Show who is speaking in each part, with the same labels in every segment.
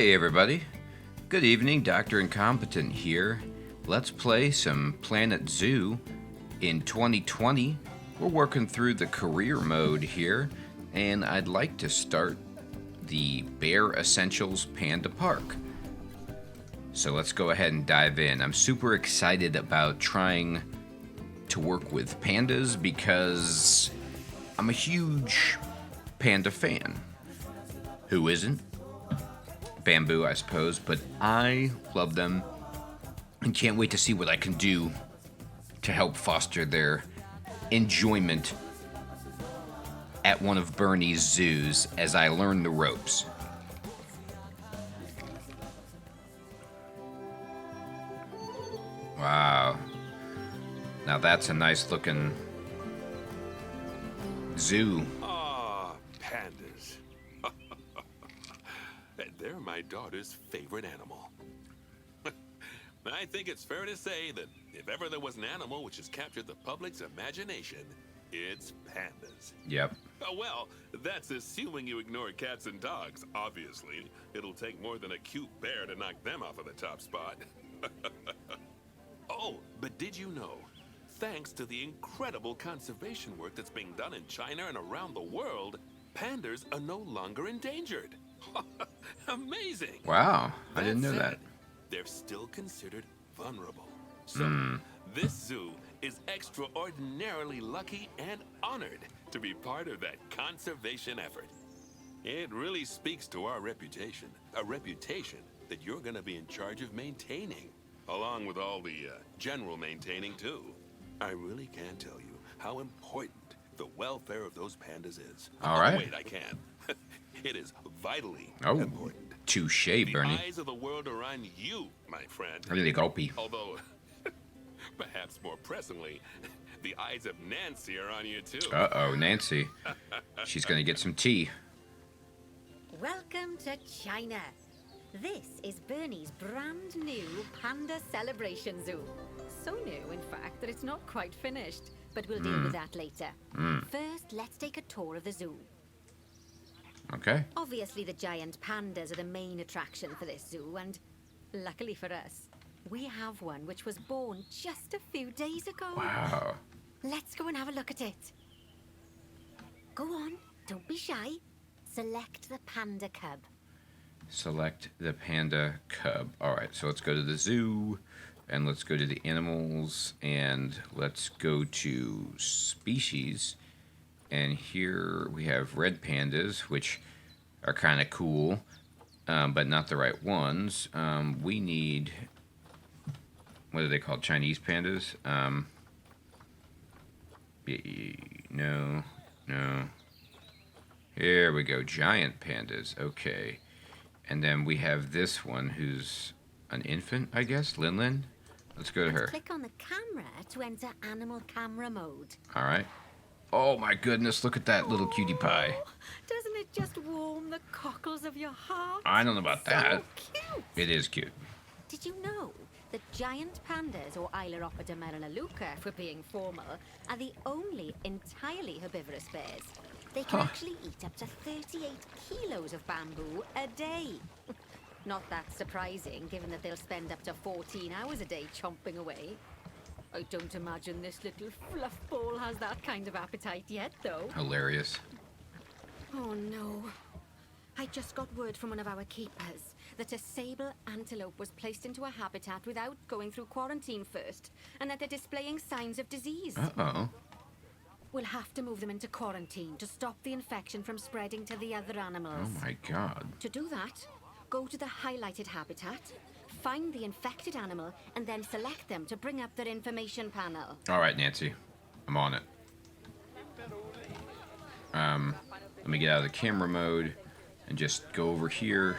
Speaker 1: Hey everybody, good evening, Dr. Incompetent here. Let's play some Planet Zoo in 2020. We're working through the career mode here, and I'd like to start the Bear Essentials Panda Park. So let's go ahead and dive in. I'm super excited about trying to work with pandas because I'm a huge panda fan. Who isn't? Bamboo, I suppose, but I love them and can't wait to see what I can do to help foster their enjoyment at one of Bernie's zoos as I learn the ropes. Wow. Now that's a nice looking zoo.
Speaker 2: Pandas. They're my daughter's favorite animal. I think it's fair to say that if ever there was an animal which has captured the public's imagination, it's pandas.
Speaker 1: Yep.
Speaker 2: Well, that's assuming you ignore cats and dogs, obviously. It'll take more than a cute bear to knock them off of the top spot. Oh, but did you know, thanks to the incredible conservation work that's being done in China and around the world, pandas are no longer endangered. Amazing!
Speaker 1: Wow, I didn't know that.
Speaker 2: They're still considered vulnerable. So, this zoo is extraordinarily lucky and honored to be part of that conservation effort. It really speaks to our reputation, a reputation that you're going to be in charge of maintaining, along with all the general maintaining too. I really can't tell you how important the welfare of those pandas is.
Speaker 1: All right.
Speaker 2: Wait, I can. It is vitally
Speaker 1: Oh,
Speaker 2: important.
Speaker 1: touche, Bernie.
Speaker 2: The eyes of the world are on you, my friend.
Speaker 1: Really gulpy.
Speaker 2: Although, perhaps more pressingly, the eyes of Nancy are on you too.
Speaker 1: Uh-oh, Nancy. She's gonna get some tea.
Speaker 3: Welcome to China. This is Bernie's brand new Panda Celebration Zoo. So new, in fact, that it's not quite finished, but we'll deal with that later. First, let's take a tour of the zoo.
Speaker 1: Okay.
Speaker 3: Obviously, the giant pandas are the main attraction for this zoo, and luckily for us, we have one which was born just a few days ago.
Speaker 1: Wow.
Speaker 3: Let's go and have a look at it. Go on, don't be shy. Select the panda cub.
Speaker 1: Select the panda cub. All right, so let's go to the zoo, and let's go to the animals, and let's go to species. And here we have red pandas, which are kind of cool, but not the right ones. We need, what are they called? Chinese pandas? No. Here we go, giant pandas. Okay. And then we have this one who's an infant, I guess, Lin. Let's go to her.
Speaker 3: Click on the camera to enter animal camera mode.
Speaker 1: All right. Oh my goodness, look at that little cutie pie.
Speaker 3: Doesn't it just warm the cockles of your heart?
Speaker 1: I don't know about that.
Speaker 3: Cute.
Speaker 1: It is cute.
Speaker 3: Did you know that giant pandas, or Ailuropoda merinaluca for being formal, are the only entirely herbivorous bears? They can actually eat up to 38 kilos of bamboo a day. Not that surprising, given that they'll spend up to 14 hours a day chomping away. I don't imagine this little fluff ball has that kind of appetite yet, though.
Speaker 1: Hilarious.
Speaker 3: Oh, no. I just got word from one of our keepers that a sable antelope was placed into a habitat without going through quarantine first, and that they're displaying signs of disease.
Speaker 1: Uh-oh.
Speaker 3: We'll have to move them into quarantine to stop the infection from spreading to the other animals.
Speaker 1: Oh my god.
Speaker 3: To do that, go to the highlighted habitat, find the infected animal, and then select them to bring up their information panel.
Speaker 1: All right, Nancy. I'm on it. Let me get out of the camera mode and just go over here.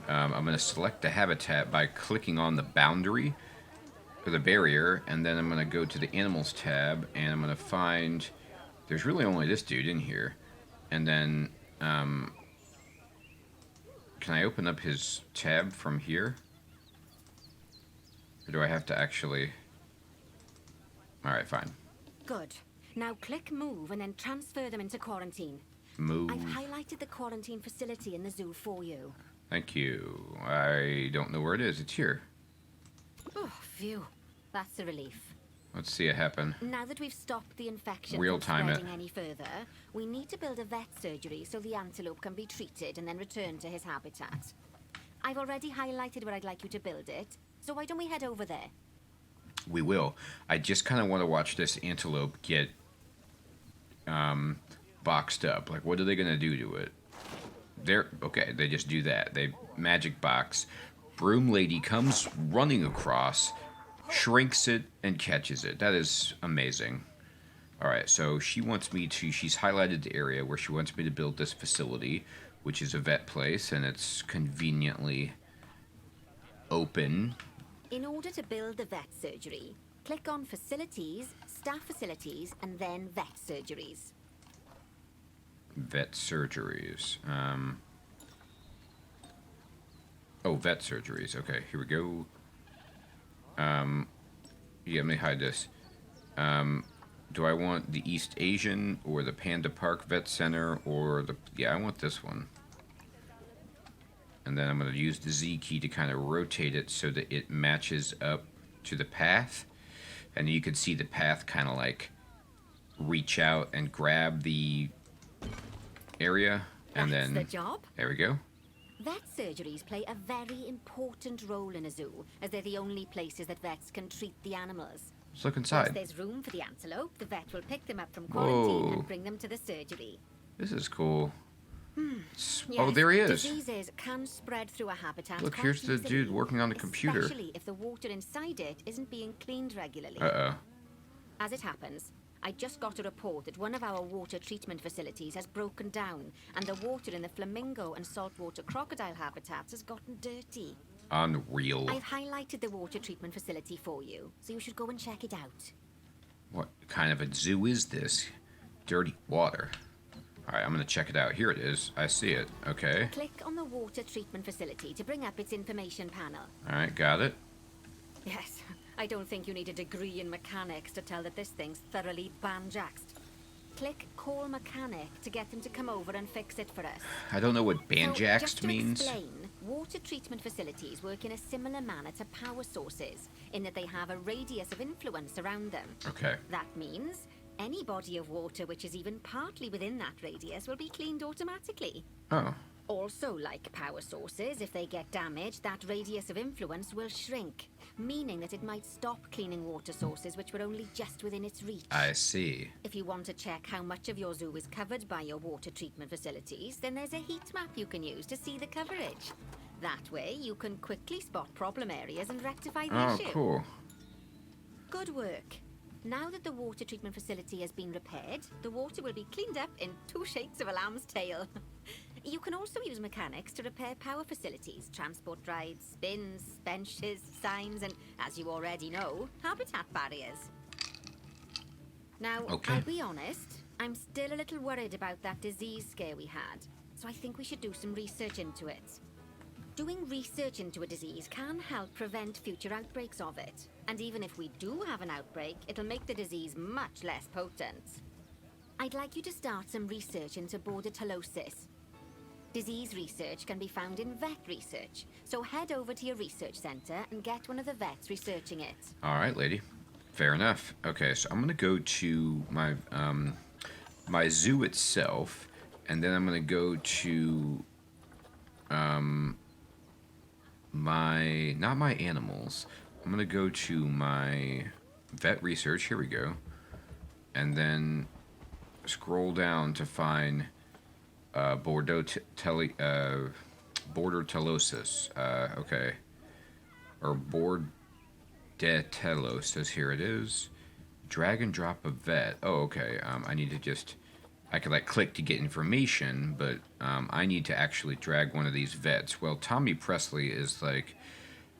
Speaker 1: I'm going to select the habitat by clicking on the boundary or the barrier, and then I'm going to go to the animals tab, and I'm going to find, there's really only this dude in here, and then can I open up his tab from here, or do I have to actually? Alright, fine.
Speaker 3: Good. Now click move and then transfer them into quarantine.
Speaker 1: Move.
Speaker 3: I've highlighted the quarantine facility in the zoo for you.
Speaker 1: Thank you. I don't know where it is. It's here.
Speaker 3: Oh, phew. That's a relief.
Speaker 1: Let's see it happen.
Speaker 3: Now that we've stopped the infection
Speaker 1: Real
Speaker 3: from
Speaker 1: time it.
Speaker 3: spreading any further, we need to build a vet surgery so the antelope can be treated and then returned to his habitat. I've already highlighted where I'd like you to build it, so why don't we head over there?
Speaker 1: We will. I just kind of want to watch this antelope get boxed up. Like, what are they going to do to it? Okay, they just do that. They magic box. Broom lady comes running across, shrinks it, and catches it. That is amazing. Alright, so she's highlighted the area where she wants me to build this facility, which is a vet place, and it's conveniently open.
Speaker 3: In order to build the vet surgery, click on Facilities, Staff Facilities, and then Vet Surgeries.
Speaker 1: Vet surgeries. Vet surgeries. Okay, here we go. Yeah, let me hide this. Do I want the East Asian or the Panda Park Vet Center or the... Yeah, I want this one. And then I'm going to use the Z key to kind of rotate it so that it matches up to the path. And you can see the path kind of like reach out and grab the area. And
Speaker 3: That's
Speaker 1: then...
Speaker 3: the job.
Speaker 1: There we go.
Speaker 3: Vet surgeries play a very important role in a zoo, as they're the only places that vets can treat the animals.
Speaker 1: Let's look
Speaker 3: Once
Speaker 1: inside.
Speaker 3: there's room for the antelope, the vet will pick them up from quarantine
Speaker 1: Whoa.
Speaker 3: and bring them to the surgery.
Speaker 1: This is cool.
Speaker 3: Yes,
Speaker 1: Oh, there he is.
Speaker 3: Diseases can spread through a habitat.
Speaker 1: Look,
Speaker 3: quite
Speaker 1: here's the
Speaker 3: easily,
Speaker 1: dude working on the computer.
Speaker 3: Especially if the water inside it isn't being cleaned regularly.
Speaker 1: Uh-oh.
Speaker 3: As it happens, I just got a report that one of our water treatment facilities has broken down, and the water in the flamingo and saltwater crocodile habitats has gotten dirty.
Speaker 1: Unreal.
Speaker 3: I've highlighted the water treatment facility for you, so you should go and check it out.
Speaker 1: What kind of a zoo is this? Dirty water. Alright, I'm gonna check it out. Here it is. I see it. Okay.
Speaker 3: Click on the water treatment facility to bring up its information panel.
Speaker 1: Alright, got it.
Speaker 3: Yes, I don't think you need a degree in mechanics to tell that this thing's thoroughly banjaxed. Click Call Mechanic to get them to come over and fix it for us.
Speaker 1: I don't know what
Speaker 3: So, just
Speaker 1: banjaxed
Speaker 3: to
Speaker 1: means.
Speaker 3: explain, water treatment facilities work in a similar manner to power sources, in that they have a radius of influence around them.
Speaker 1: Okay.
Speaker 3: That means any body of water which is even partly within that radius will be cleaned automatically.
Speaker 1: Oh.
Speaker 3: Also, like power sources, if they get damaged, that radius of influence will shrink, meaning that it might stop cleaning water sources which were only just within its reach.
Speaker 1: I see.
Speaker 3: If you want to check how much of your zoo is covered by your water treatment facilities, then there's a heat map you can use to see the coverage. That way, you can quickly spot problem areas and rectify the
Speaker 1: Oh,
Speaker 3: issue.
Speaker 1: cool.
Speaker 3: Good work. Now that the water treatment facility has been repaired, the water will be cleaned up in 2 shakes of a lamb's tail. You can also use mechanics to repair power facilities, transport rides, spins, benches, signs, and, as you already know, habitat barriers. Now,
Speaker 1: Okay.
Speaker 3: I'll be honest, I'm still a little worried about that disease scare we had, so I think we should do some research into it. Doing research into a disease can help prevent future outbreaks of it. And even if we do have an outbreak, it'll make the disease much less potent. I'd like you to start some research into bordetellosis. Disease research can be found in vet research, so head over to your research center and get one of the vets researching it.
Speaker 1: Alright, lady. Fair enough. Okay, so I'm gonna go to my my zoo itself, and then I'm gonna go to not my animals. I'm gonna go to my vet research. Here we go. And then scroll down to find bordetellosis. Okay. Or bordetellosis. Here it is. Drag and drop a vet. Oh, okay. I need to just... I could like click to get information, but I need to actually drag one of these vets. Well, Tommy Presley is like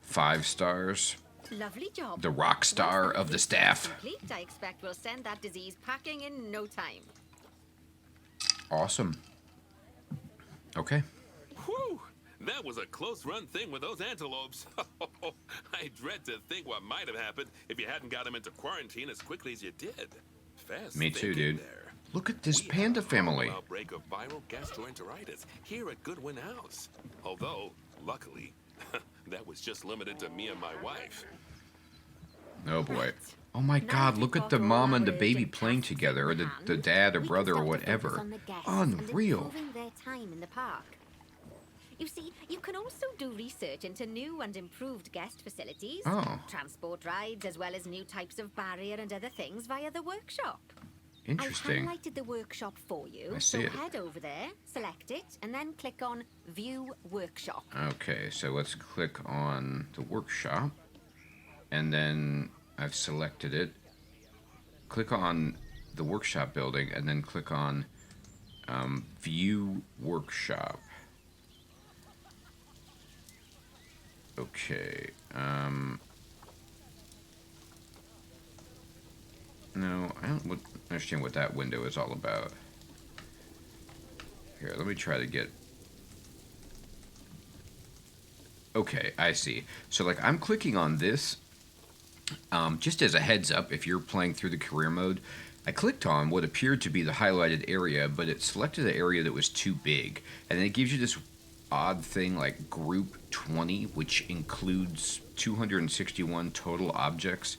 Speaker 1: 5 stars.
Speaker 3: Lovely job.
Speaker 1: The rock star
Speaker 3: Once that
Speaker 1: of the
Speaker 3: research is
Speaker 1: staff.
Speaker 3: complete, I expect we'll send that disease packing in no time.
Speaker 1: Awesome. Okay.
Speaker 2: Whew! That was a close-run thing with those antelopes. I dread to think what might have happened if you hadn't got them into quarantine as quickly as you did. Fast
Speaker 1: Me too,
Speaker 2: thinking
Speaker 1: dude.
Speaker 2: there.
Speaker 1: Look at this
Speaker 2: We
Speaker 1: panda
Speaker 2: have a
Speaker 1: family.
Speaker 2: horrible outbreak of viral gastroenteritis here at Goodwin House. Although, luckily, that was just limited to me and my wife.
Speaker 1: Oh boy.
Speaker 3: Right.
Speaker 1: Oh my
Speaker 3: Now
Speaker 1: God,
Speaker 3: that
Speaker 1: look
Speaker 3: we've
Speaker 1: at the
Speaker 3: got all
Speaker 1: mom
Speaker 3: our
Speaker 1: and the baby
Speaker 3: urgent
Speaker 1: playing
Speaker 3: tasks
Speaker 1: together, or
Speaker 3: in
Speaker 1: the
Speaker 3: hand,
Speaker 1: dad or
Speaker 3: we can
Speaker 1: brother or
Speaker 3: start to focus
Speaker 1: whatever.
Speaker 3: on the guests
Speaker 1: Unreal.
Speaker 3: and improving their time in the park. You see, you can also do research into new and improved guest facilities,
Speaker 1: Oh.
Speaker 3: transport rides, as well as new types of barrier and other things via the workshop.
Speaker 1: Interesting.
Speaker 3: I've highlighted the workshop for you,
Speaker 1: I
Speaker 3: so
Speaker 1: see it.
Speaker 3: head over there, select it, and then click on View Workshop.
Speaker 1: Okay, so let's click on the workshop. And then I've selected it. Click on the workshop building and then click on View Workshop. Okay. No, I don't understand what that window is all about. Here, let me try to get... Okay, I see. So, like, I'm clicking on this. Just as a heads up, if you're playing through the career mode, I clicked on what appeared to be the highlighted area, but it selected an area that was too big. And then it gives you this odd thing like Group 20, which includes 261 total objects.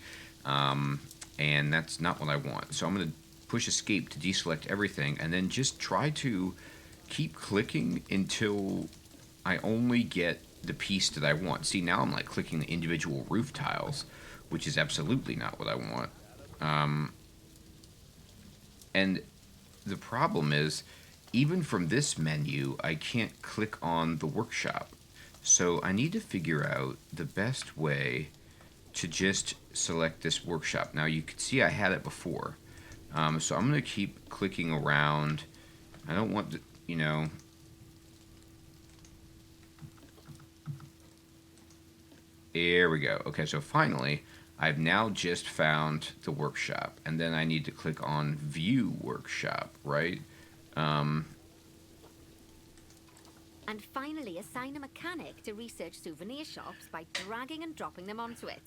Speaker 1: And that's not what I want. So I'm going to push escape to deselect everything, and then just try to keep clicking until I only get the piece that I want. See, now I'm like clicking the individual roof tiles, which is absolutely not what I want. And the problem is, even from this menu, I can't click on the workshop. So I need to figure out the best way to just select this workshop. Now you can see I had it before. So I'm going to keep clicking around. I don't want to, you know... There we go. Okay, so finally, I've now just found the workshop. And then I need to click on View Workshop, right?
Speaker 3: And finally, assign a mechanic to research souvenir shops by dragging and dropping them onto it.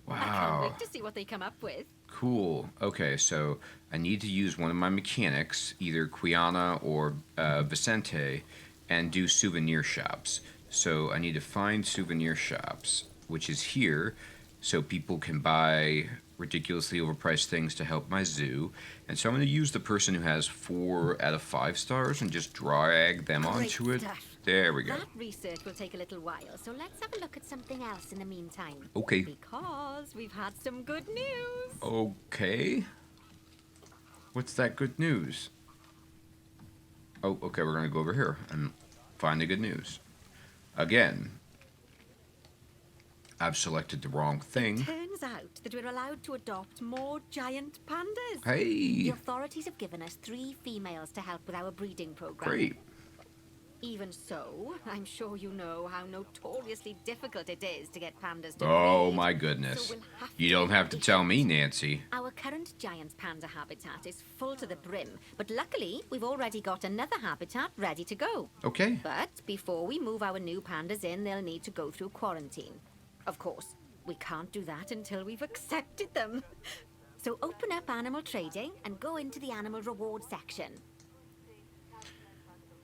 Speaker 3: I can't
Speaker 1: Wow.
Speaker 3: wait to see what they come up with.
Speaker 1: Cool. Okay, so I need to use one of my mechanics, either Quiana or Vicente, and do souvenir shops. So I need to find souvenir shops, which is here, so people can buy ridiculously overpriced things to help my zoo. And so I'm going to use the person who has 4 out of 5 stars and just drag them
Speaker 3: Great
Speaker 1: onto it.
Speaker 3: stuff.
Speaker 1: There we go.
Speaker 3: That research will take a little while, so let's have a look at something else in the meantime.
Speaker 1: Okay.
Speaker 3: Because we've had some good news.
Speaker 1: Okay. What's that good news? Oh, okay, we're going to go over here and find the good news. Again, I've selected the wrong thing.
Speaker 3: Turns out that we're allowed to adopt more giant pandas. The
Speaker 1: Hey,
Speaker 3: authorities have given us 3 females to help with our breeding program.
Speaker 1: great.
Speaker 3: Even so, I'm sure you know how notoriously difficult it is to get pandas to
Speaker 1: Oh
Speaker 3: breed.
Speaker 1: my goodness.
Speaker 3: So we'll have
Speaker 1: You
Speaker 3: to
Speaker 1: don't
Speaker 3: be
Speaker 1: have to tell me, Nancy.
Speaker 3: Our current giant panda habitat is full to the brim, but luckily we've already got another habitat ready to go.
Speaker 1: Okay.
Speaker 3: But before we move our new pandas in, they'll need to go through quarantine. Of course, we can't do that until we've accepted them. So open up animal trading and go into the animal reward section.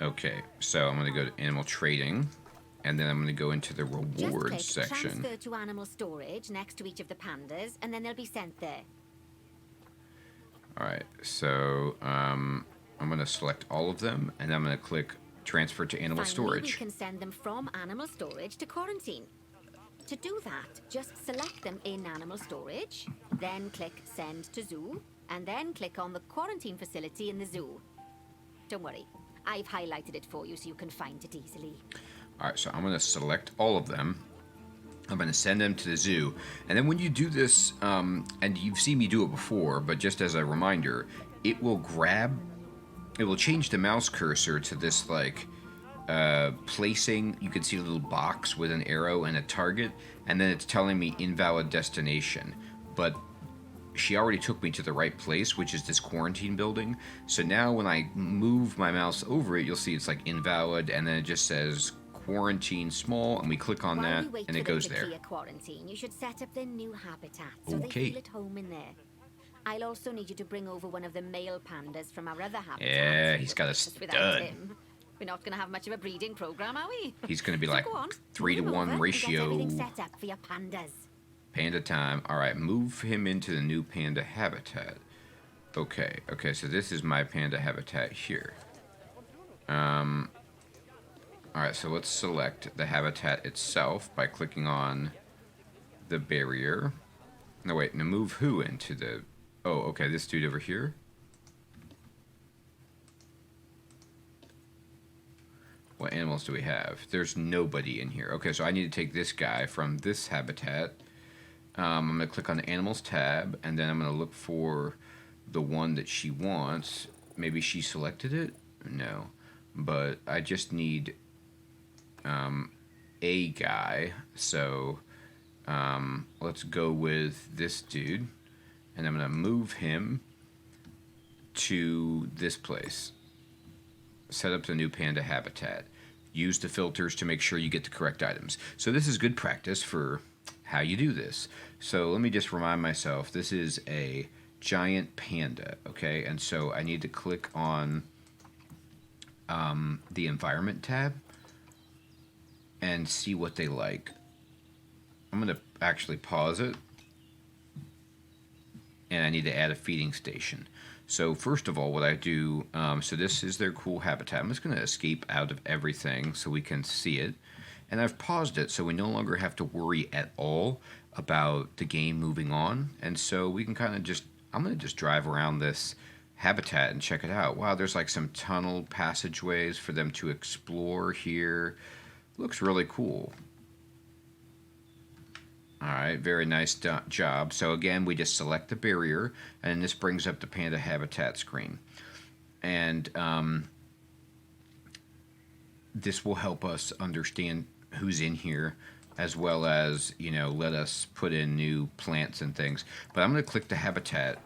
Speaker 1: Okay, so I'm going to go to animal trading, and then I'm going to go into the
Speaker 3: Just
Speaker 1: rewards
Speaker 3: click
Speaker 1: section.
Speaker 3: transfer to animal storage next to each of the pandas, and then they'll be sent there.
Speaker 1: All right, so I'm going to select all of them, and I'm going to click transfer to animal
Speaker 3: Finally, we
Speaker 1: storage.
Speaker 3: can send them from animal storage to quarantine. To do that, just select them in animal storage, then click send to zoo, and then click on the quarantine facility in the zoo. Don't worry, I've highlighted it for you so you can find it easily.
Speaker 1: All right, so I'm going to select all of them. I'm going to send them to the zoo. And then when you do this, and you've seen me do it before, but just as a reminder, it will change the mouse cursor to this, like, placing. You can see a little box with an arrow and a target, and then it's telling me invalid destination. But she already took me to the right place, which is this quarantine building. So now when I move my mouse over it, you'll see it's like invalid, and then it just says quarantine small, and we click on
Speaker 3: While
Speaker 1: that,
Speaker 3: we wait
Speaker 1: and
Speaker 3: for
Speaker 1: it
Speaker 3: them
Speaker 1: goes
Speaker 3: to
Speaker 1: there.
Speaker 3: clear quarantine, you should set up their new habitat so
Speaker 1: Okay.
Speaker 3: they feel at home in there. I'll also need you to bring over one of the male pandas from our other habitat.
Speaker 1: Yeah, he's got a
Speaker 3: Just without
Speaker 1: stud.
Speaker 3: him, we're not going to have much of a breeding program, are we?
Speaker 1: He's going to be
Speaker 3: So
Speaker 1: like
Speaker 3: go on,
Speaker 1: 3 to
Speaker 3: move him
Speaker 1: 1
Speaker 3: over and get everything
Speaker 1: ratio.
Speaker 3: set up for your pandas.
Speaker 1: Panda time. All right, move him into the new panda habitat. Okay, so this is my panda habitat here. All right, so let's select the habitat itself by clicking on the barrier. No, wait, now move who into the... Oh, okay, this dude over here. What animals do we have? There's nobody in here. Okay, so I need to take this guy from this habitat. I'm going to click on the Animals tab, and then I'm going to look for the one that she wants. Maybe she selected it? No. But I just need a guy. So let's go with this dude, and I'm going to move him to this place. Set up the new panda habitat. Use the filters to make sure you get the correct items. So this is good practice for how you do this. So let me just remind myself, this is a giant panda, okay? And so I need to click on the environment tab and see what they like. I'm going to actually pause it, and I need to add a feeding station. So first of all, what I do, so this is their cool habitat. I'm just going to escape out of everything so we can see it. And I've paused it so we no longer have to worry at all about the game moving on. And so we can kind of just, I'm going to just drive around this habitat and check it out. Wow, there's like some tunnel passageways for them to explore here. Looks really cool. All right, very nice job. So again, we just select the barrier, and this brings up the panda habitat screen. And this will help us understand who's in here, as well as, you know, let us put in new plants and things. But I'm going to click the habitat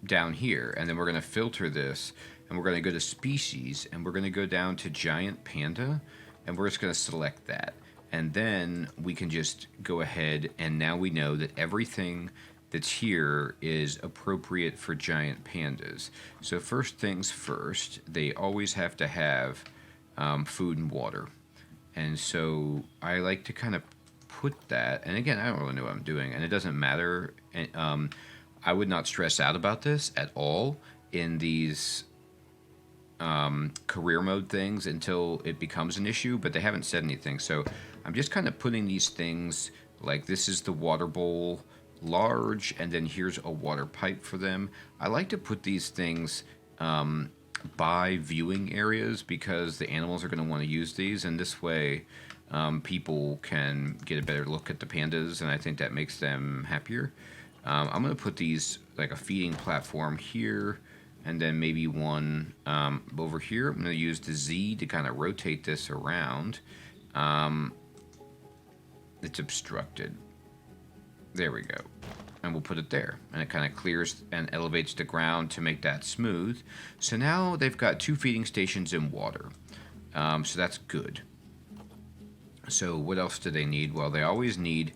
Speaker 1: down here, and then we're going to filter this, and we're going to go to species, and we're going to go down to giant panda, and we're just going to select that. And then we can just go ahead, and now we know that everything that's here is appropriate for giant pandas. So first things first, they always have to have food and water. And so I like to kind of put that, and again, I don't really know what I'm doing, and it doesn't matter. I would not stress out about this at all in these career mode things until it becomes an issue, but they haven't said anything. So I'm just kind of putting these things, like this is the water bowl large, and then here's a water pipe for them. I like to put these things by viewing areas because the animals are going to want to use these, and this way people can get a better look at the pandas, and I think that makes them happier. I'm going to put these like a feeding platform here, and then maybe one over here. I'm going to use the Z to kind of rotate this around. It's obstructed. There we go. And we'll put it there. And it kind of clears and elevates the ground to make that smooth. So now they've got 2 feeding stations in water. So that's good. So what else do they need? Well, they always need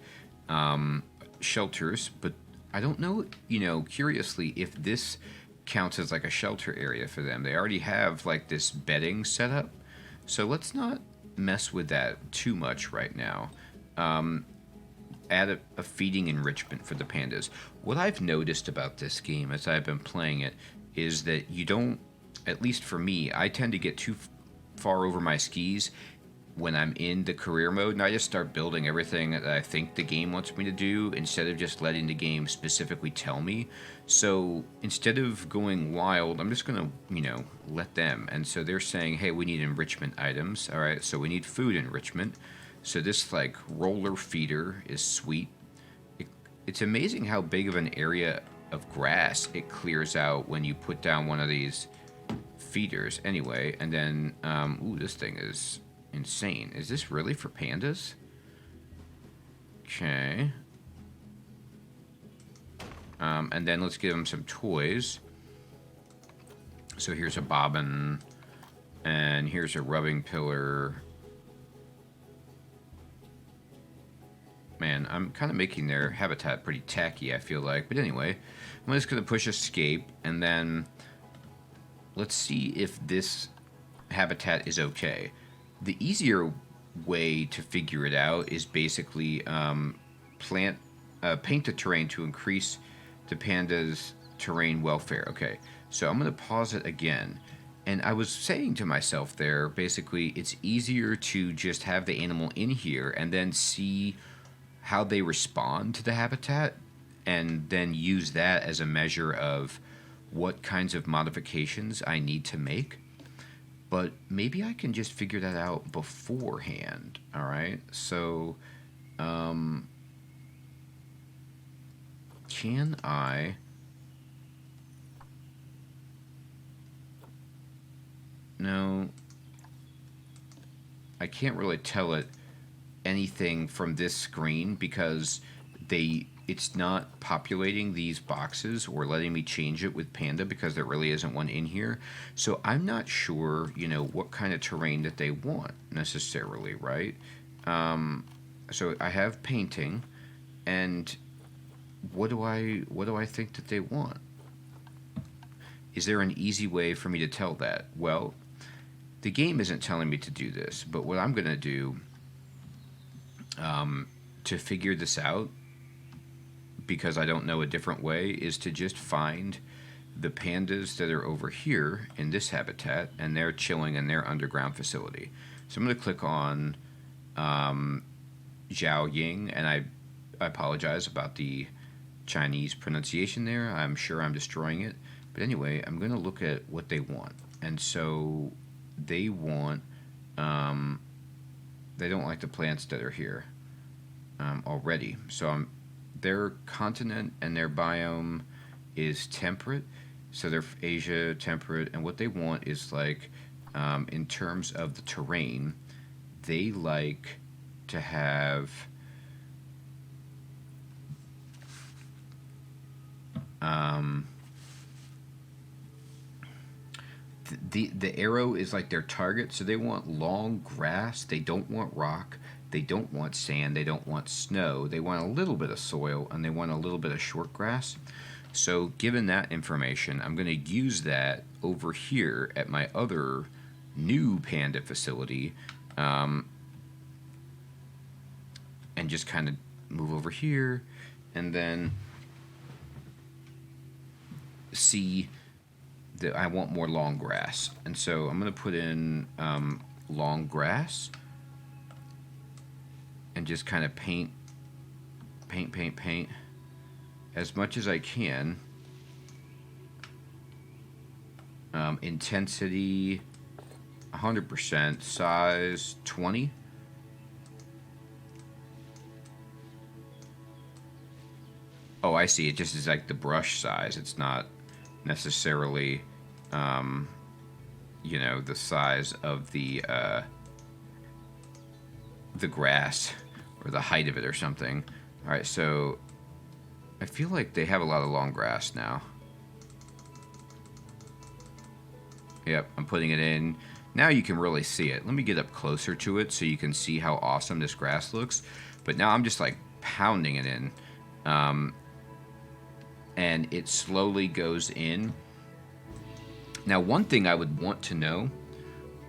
Speaker 1: shelters, but I don't know, you know, curiously, if this counts as like a shelter area for them. They already have like this bedding set up. So let's not mess with that too much right now. Add a feeding enrichment for the pandas. What I've noticed about this game as I've been playing it is that you don't, at least for me, I tend to get too far over my skis when I'm in the career mode, and I just start building everything that I think the game wants me to do instead of just letting the game specifically tell me. So instead of going wild, I'm just going to, you know, let them. And so they're saying, hey, we need enrichment items. All right, so we need food enrichment. So this like roller feeder is sweet. It's amazing how big of an area of grass it clears out when you put down one of these feeders. Anyway, and then, ooh, this thing is insane. Is this really for pandas? Okay. And then let's give them some toys. So here's a bobbin, and here's a rubbing pillar. Man, I'm kind of making their habitat pretty tacky, I feel like. But anyway, I'm just going to push escape, and then let's see if this habitat is okay. The easier way to figure it out is basically paint the terrain to increase the panda's terrain welfare. Okay, so I'm going to pause it again. And I was saying to myself there, basically, it's easier to just have the animal in here and then see how they respond to the habitat, and then use that as a measure of what kinds of modifications I need to make. But maybe I can just figure that out beforehand. All right, so can I... No, I can't really tell it anything from this screen because it's not populating these boxes or letting me change it with Panda because there really isn't one in here. So I'm not sure, what kind of terrain that they want necessarily, right? So I have painting, and what do I think that they want? Is there an easy way for me to tell that? Well, the game isn't telling me to do this, but what I'm going to do to figure this out, because I don't know a different way, is to just find the pandas that are over here in this habitat, and they're chilling in their underground facility. So I'm going to click on Zhao Ying, and I apologize about the Chinese pronunciation there. I'm sure I'm destroying it. But anyway, I'm going to look at what they want. And so they want, they don't like the plants that are here already. So their continent and their biome is temperate. So they're Asia temperate. And what they want is like, in terms of the terrain, they like to have the arrow is like their target, so they want long grass. They don't want rock. They don't want sand. They don't want snow. They want a little bit of soil, and they want a little bit of short grass. So given that information, I'm going to use that over here at my other new panda facility, and just kind of move over here, and then see that I want more long grass. And so I'm going to put in long grass and just kind of paint as much as I can. Intensity 100%, size 20. Oh, I see. It just is like the brush size. It's not necessarily, the size of the grass or the height of it or something. All right, so I feel like they have a lot of long grass now. Yep, I'm putting it in. Now you can really see it. Let me get up closer to it so you can see how awesome this grass looks. But now I'm just like pounding it in. And it slowly goes in. Now, one thing I would want to know,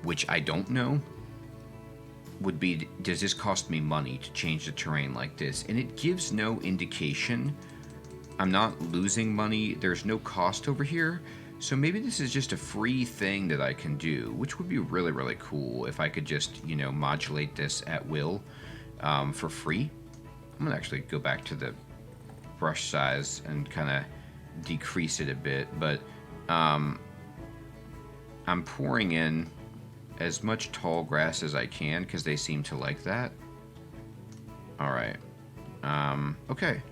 Speaker 1: which I don't know, would be, does this cost me money to change the terrain like this? And it gives no indication. I'm not losing money. There's no cost over here. So maybe this is just a free thing that I can do, which would be really, really cool if I could just, modulate this at will for free. I'm going to actually go back to the brush size and kind of decrease it a bit, but I'm pouring in as much tall grass as I can because they seem to like that. All right. Okay.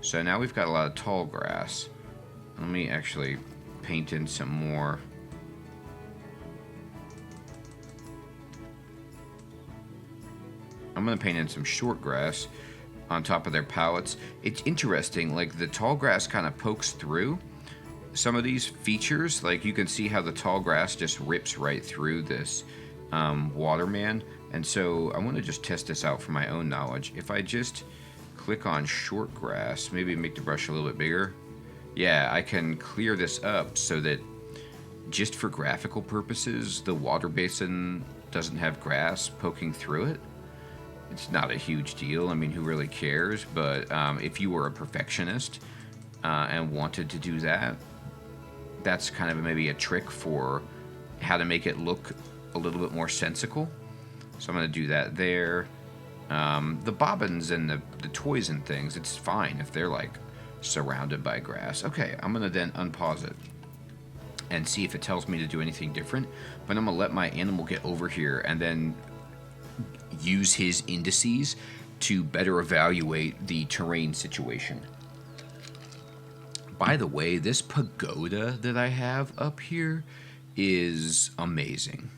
Speaker 1: So now we've got a lot of tall grass. Let me actually paint in some more. I'm going to paint in some short grass on top of their pallets. It's interesting, like the tall grass kind of pokes through some of these features. Like you can see how the tall grass just rips right through this waterman. And so I want to just test this out for my own knowledge. If I just click on short grass, maybe make the brush a little bit bigger. Yeah, I can clear this up so that just for graphical purposes, the water basin doesn't have grass poking through it. It's not a huge deal. I mean, who really cares? But if you were a perfectionist and wanted to do that, that's kind of maybe a trick for how to make it look a little bit more sensical. So I'm going to do that there. The bobbins and the toys and things, it's fine if they're like surrounded by grass. Okay, I'm going to then unpause it and see if it tells me to do anything different. But I'm going to let my animal get over here and then use his indices to better evaluate the terrain situation. By the way, this pagoda that I have up here is amazing.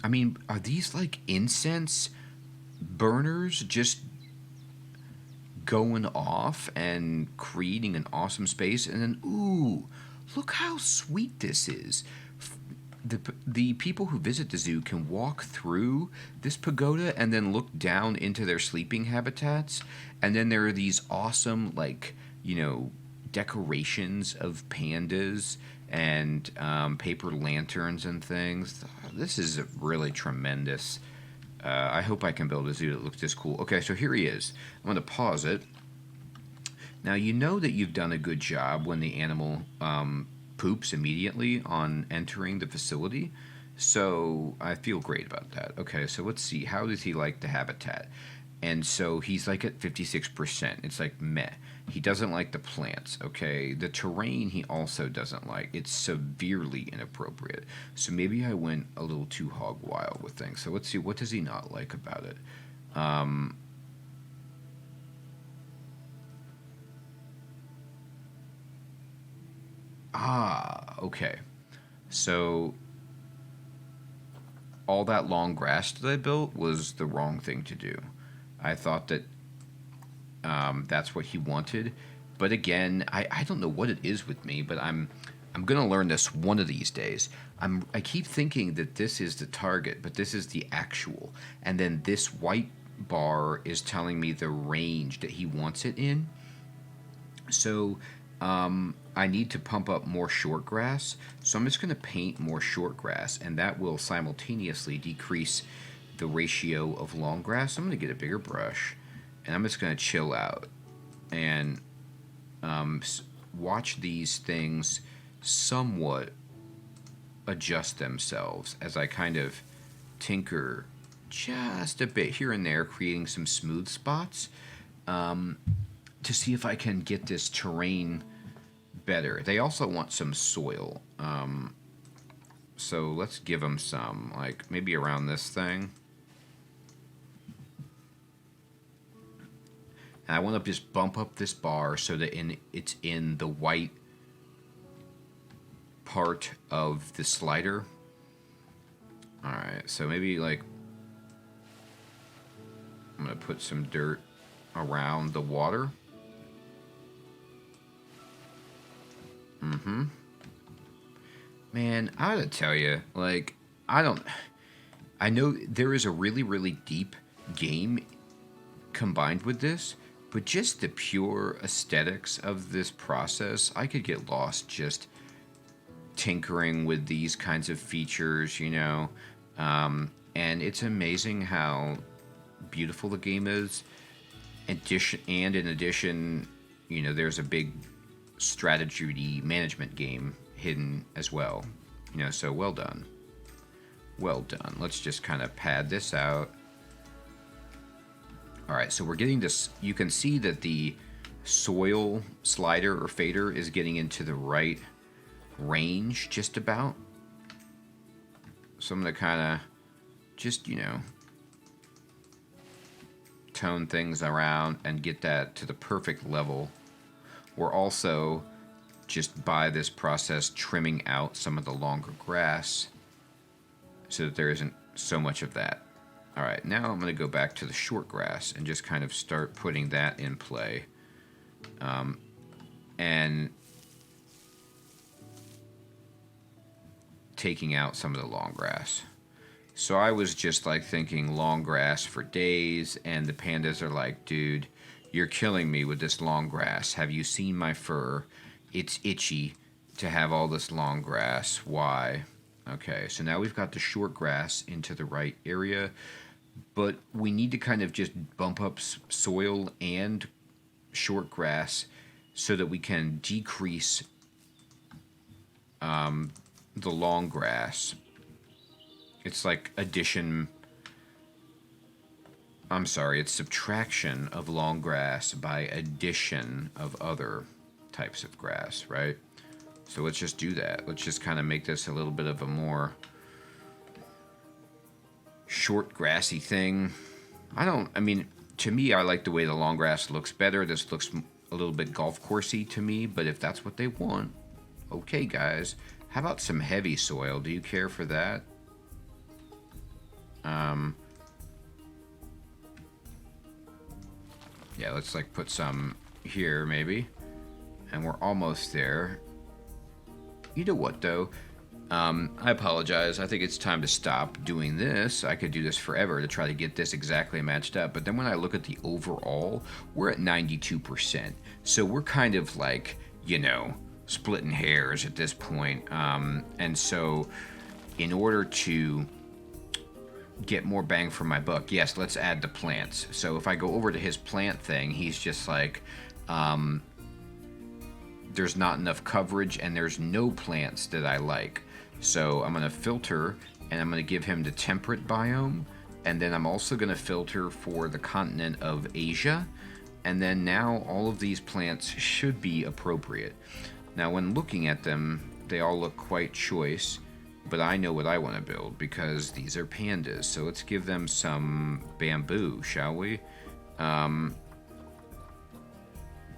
Speaker 1: I mean, are these like incense burners just going off and creating an awesome space? And then, ooh, look how sweet this is. The people who visit the zoo can walk through this pagoda and then look down into their sleeping habitats. And then there are these awesome, like, decorations of pandas and paper lanterns and things. This is really tremendous. I hope I can build a zoo that looks this cool. Okay, so here he is. I'm going to pause it. Now, you know that you've done a good job when the animal poops immediately on entering the facility. So I feel great about that. Okay, so let's see. How does he like the habitat? And so he's like at 56%. It's like meh. He doesn't like the plants, okay? The terrain he also doesn't like. It's severely inappropriate. So maybe I went a little too hog wild with things. So let's see, what does he not like about it? Okay. So all that long grass that I built was the wrong thing to do. I thought that that's what he wanted. But again, I don't know what it is with me, but I'm going to learn this one of these days. I keep thinking that this is the target, but this is the actual. And then this white bar is telling me the range that he wants it in. So I need to pump up more short grass. So I'm just going to paint more short grass, and that will simultaneously decrease the ratio of long grass. I'm going to get a bigger brush, and I'm just going to chill out and watch these things somewhat adjust themselves as I kind of tinker just a bit here and there, creating some smooth spots to see if I can get this terrain better. They also want some soil, so let's give them some, like maybe around this thing. And I want to just bump up this bar so that it's in the white part of the slider. Alright, so maybe like I'm going to put some dirt around the water. Man, I gotta tell you, like, I know there is a really, really deep game combined with this, but just the pure aesthetics of this process, I could get lost just tinkering with these kinds of features, and it's amazing how beautiful the game is. In addition, there's a big strategy management game hidden as well. So well done. Well done. Let's just kind of pad this out. Alright, so we're getting this. You can see that the soil slider or fader is getting into the right range just about. So I'm going to kind of just, tone things around and get that to the perfect level. We're also, just by this process, trimming out some of the longer grass so that there isn't so much of that. Alright, now I'm going to go back to the short grass and just kind of start putting that in play. And taking out some of the long grass. So I was just like thinking long grass for days, and the pandas are like, dude, you're killing me with this long grass. Have you seen my fur? It's itchy to have all this long grass. Why? Okay, so now we've got the short grass into the right area, but we need to kind of just bump up soil and short grass so that we can decrease the long grass. It's like addition. I'm sorry, it's subtraction of long grass by addition of other types of grass, right? So let's just do that. Let's just kind of make this a little bit of a more short grassy thing. I mean, to me, I like the way the long grass looks better. This looks a little bit golf coursey to me, but if that's what they want, okay, guys. How about some heavy soil? Do you care for that? Yeah, let's like put some here maybe. And we're almost there. You know what though? I apologize. I think it's time to stop doing this. I could do this forever to try to get this exactly matched up. But then when I look at the overall, we're at 92%. So we're kind of like, you know, splitting hairs at this point. And so in order to get more bang for my buck, yes, let's add the plants. So if I go over to his plant thing, he's just like, there's not enough coverage and there's no plants that I like. So I'm going to filter and I'm going to give him the temperate biome. And then I'm also going to filter for the continent of Asia. And then now all of these plants should be appropriate. Now when looking at them, they all look quite choice. But I know what I want to build because these are pandas. So let's give them some bamboo, shall we?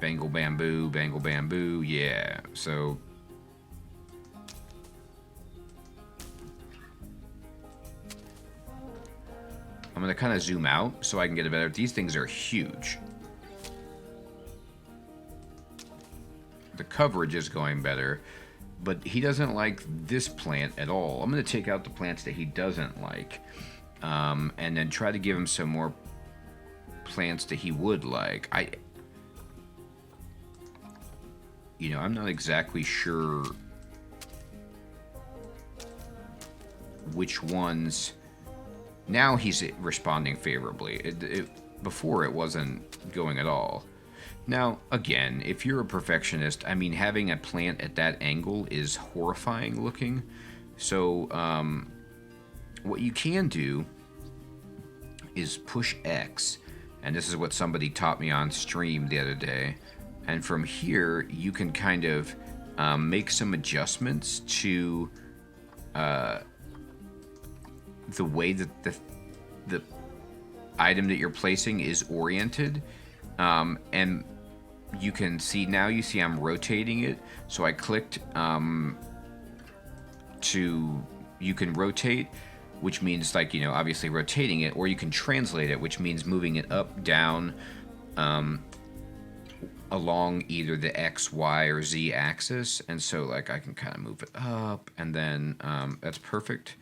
Speaker 1: Bengal bamboo, yeah. So I'm going to kind of zoom out so I can get a better... These things are huge. The coverage is going better. But he doesn't like this plant at all. I'm going to take out the plants that he doesn't like. And then try to give him some more plants that he would like. I'm not exactly sure which ones... Now he's responding favorably. Before it wasn't going at all. Now, again, if you're a perfectionist, I mean, having a plant at that angle is horrifying looking. So, what you can do is push X, and this is what somebody taught me on stream the other day. And from here, you can kind of make some adjustments to the way that the item that you're placing is oriented. And you can see, now you see I'm rotating it. So I clicked you can rotate, which means like, obviously rotating it, or you can translate it, which means moving it up, down, along either the X, Y, or Z axis. And so like I can kind of move it up, and then that's perfect.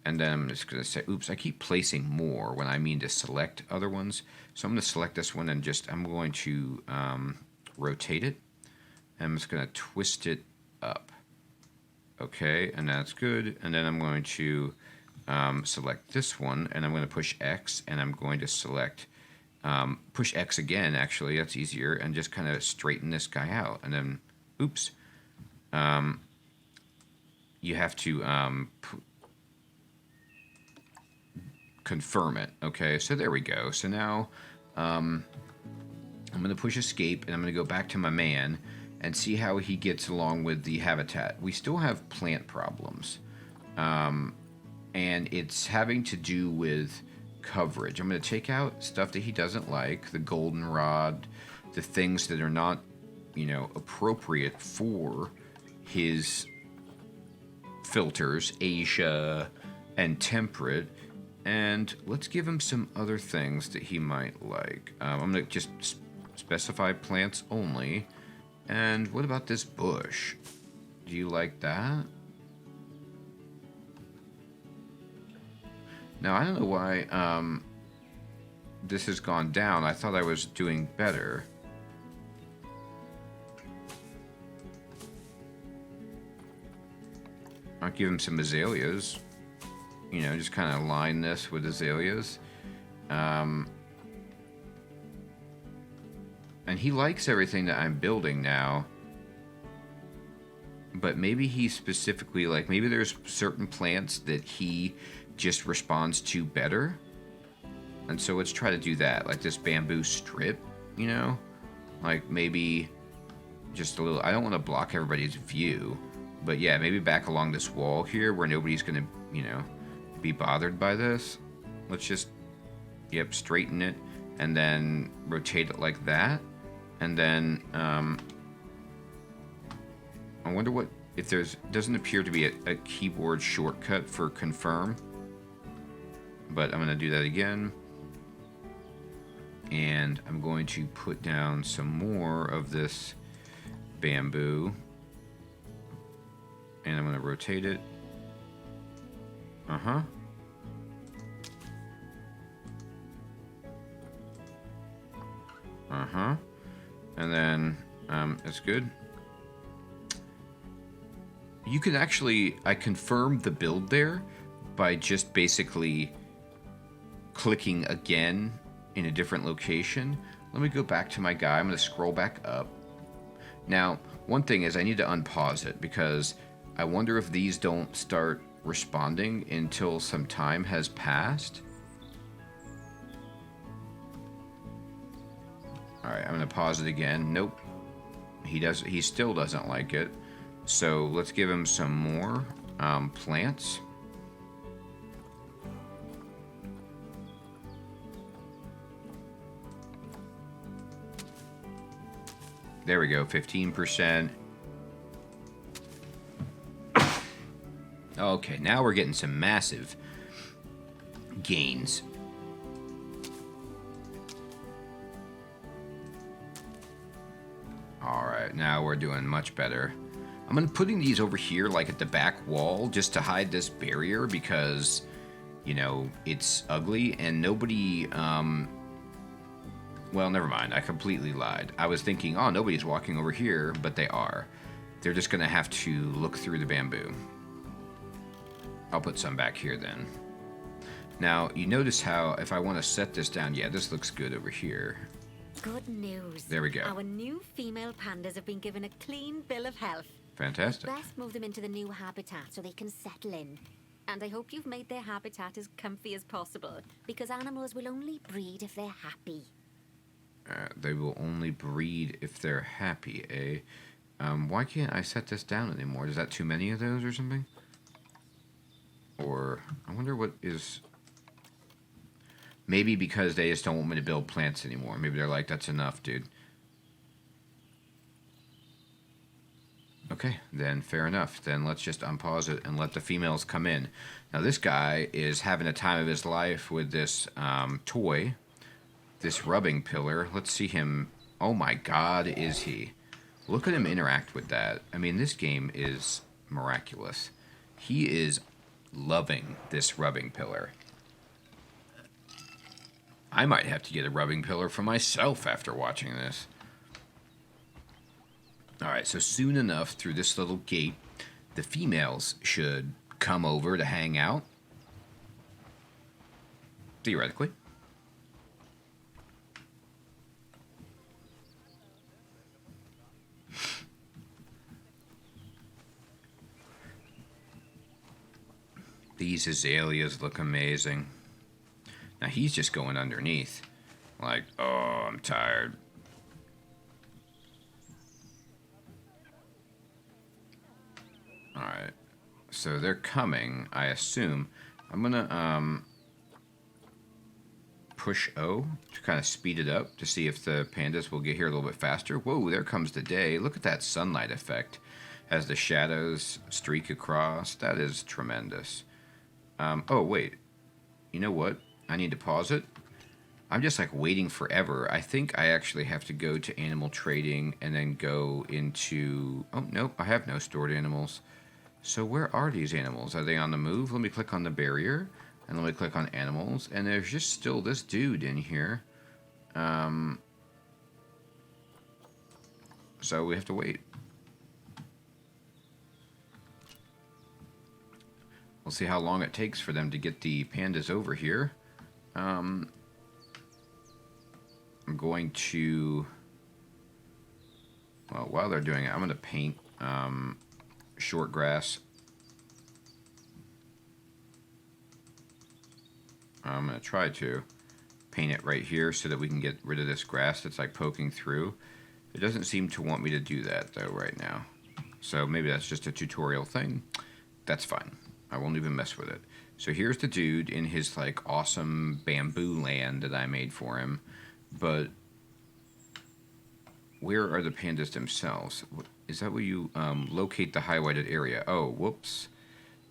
Speaker 1: And then I'm just going to say, oops, I keep placing more when I mean to select other ones. So I'm going to select this one and I'm going to rotate it. And I'm just going to twist it up. Okay, and that's good. And then I'm going to select this one, and I'm going to push X, and I'm going to select, push X again, actually, that's easier, and just kind of straighten this guy out. And then, oops, you have to confirm it. Okay, so there we go. So now I'm going to push escape, and I'm going to go back to my man and see how he gets along with the habitat. We still have plant problems, and it's having to do with coverage. I'm going to take out stuff that he doesn't like, the goldenrod, the things that are not, appropriate for his filters, Asia and temperate. And let's give him some other things that he might like. I'm going to just specify plants only. And what about this bush? Do you like that? Now, I don't know why this has gone down. I thought I was doing better. I'll give him some azaleas. You know, just kind of line this with azaleas. And he likes everything that I'm building now. But maybe he specifically, like, maybe there's certain plants that he just responds to better. And so let's try to do that. Like this bamboo strip, you know? Like maybe just a little, I don't want to block everybody's view. But yeah, maybe back along this wall here where nobody's going to, you know, be bothered by this. Let's just, yep, straighten it. And then rotate it like that. And then, I wonder what, if there's, doesn't appear to be a keyboard shortcut for confirm. But I'm going to do that again. And I'm going to put down some more of this bamboo. And I'm going to rotate it. Uh-huh. Uh-huh. And then, it's good. You can actually, I confirmed the build there by just basically clicking again in a different location. Let me go back to my guy. I'm going to scroll back up. Now, one thing is I need to unpause it because I wonder if these don't start responding until some time has passed. Alright, I'm going to pause it again. Nope. He still doesn't like it. So let's give him some more plants. There we go, 15%. Okay, now we're getting some massive gains. Alright, now we're doing much better. I'm going to putting these over here like at the back wall just to hide this barrier because, you know, it's ugly and nobody, well, never mind. I completely lied. I was thinking, oh, nobody's walking over here, but they are. They're just going to have to look through the bamboo. I'll put some back here then. Now, you notice how if I want to set this down, yeah, this looks good over here.
Speaker 3: Good news.
Speaker 1: There we go.
Speaker 3: Our new female pandas have been given a clean bill of health.
Speaker 1: Fantastic.
Speaker 3: Best move them into the new habitat so they can settle in. And I hope you've made their habitat as comfy as possible, because animals will only breed if they're happy.
Speaker 1: They will only breed if they're happy, eh? Why can't I set this down anymore? Is that too many of those or something? Or, I wonder what is... Maybe because they just don't want me to build plants anymore. Maybe they're like, that's enough, dude. Okay, then fair enough. Then let's just unpause it and let the females come in. Now this guy is having a time of his life with this toy, this rubbing pillar. Let's see him. Oh my god, is he. Look at him interact with that. I mean, this game is miraculous. He is loving this rubbing pillar. I might have to get a rubbing pillar for myself after watching this. Alright, so soon enough, through this little gate, the females should come over to hang out. Theoretically. These azaleas look amazing. Now he's just going underneath. Like, oh, I'm tired. Alright. So they're coming, I assume. I'm gonna push O to kind of speed it up to see if the pandas will get here a little bit faster. Whoa, there comes the day. Look at that sunlight effect as the shadows streak across. That is tremendous. Oh, wait. You know what? I need to pause it. I'm just like waiting forever. I think I actually have to go to animal trading and then go into... Oh, nope. I have no stored animals. So where are these animals? Are they on the move? Let me click on the barrier. And let me click on animals, and there's just still this dude in here. So we have to wait. We'll see how long it takes for them to get the pandas over here. I'm going to... Well, while they're doing it, I'm going to paint short grass. I'm going to try to paint it right here so that we can get rid of this grass that's like poking through. It doesn't seem to want me to do that though right now. So maybe that's just a tutorial thing. That's fine. I won't even mess with it. So here's the dude in his like awesome bamboo land that I made for him. But where are the pandas themselves? Is that where you locate the highlighted area? Oh, whoops.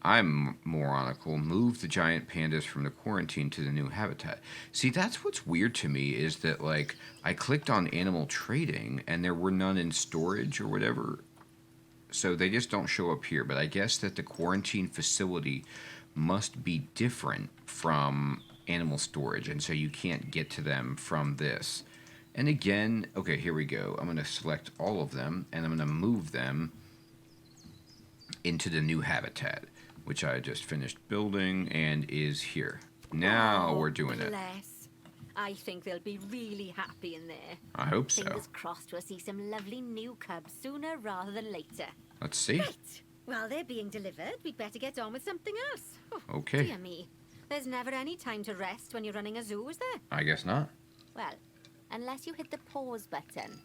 Speaker 1: I'm moronical. Move the giant pandas from the quarantine to the new habitat. See, that's what's weird to me is that, like, I clicked on animal trading and there were none in storage or whatever. So they just don't show up here. But I guess that the quarantine facility must be different from animal storage. And so you can't get to them from this. And again, okay, here we go. I'm going to select all of them and I'm going to move them into the new habitat, which I just finished building and is here. Now we're doing it.
Speaker 3: I think they'll be really happy in there.
Speaker 1: I hope so.
Speaker 3: Fingers crossed we'll see some lovely new cubs sooner rather than later.
Speaker 1: Let's see.
Speaker 3: Right. While they're being delivered, we'd better get on with something else. Oh,
Speaker 1: okay.
Speaker 3: Dear me. There's never any time to rest when you're running a zoo, is there?
Speaker 1: I guess not.
Speaker 3: Well, unless you hit the pause button.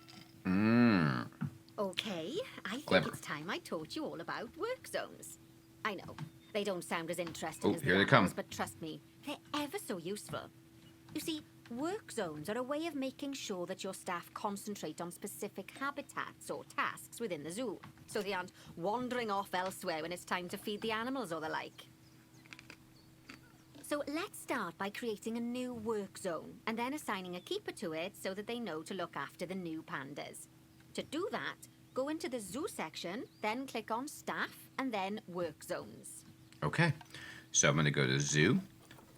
Speaker 3: Okay, I think it's time I taught you all about work zones. I know, they don't sound as interesting as the animals, but trust me, they're ever so useful. You see, work zones are a way of making sure that your staff concentrate on specific habitats or tasks within the zoo, so they aren't wandering off elsewhere when it's time to feed the animals or the like. So let's start by creating a new work zone and then assigning a keeper to it so that they know to look after the new pandas. To do that, go into the zoo section, then click on staff and then work zones.
Speaker 1: Okay, so I'm going to go to zoo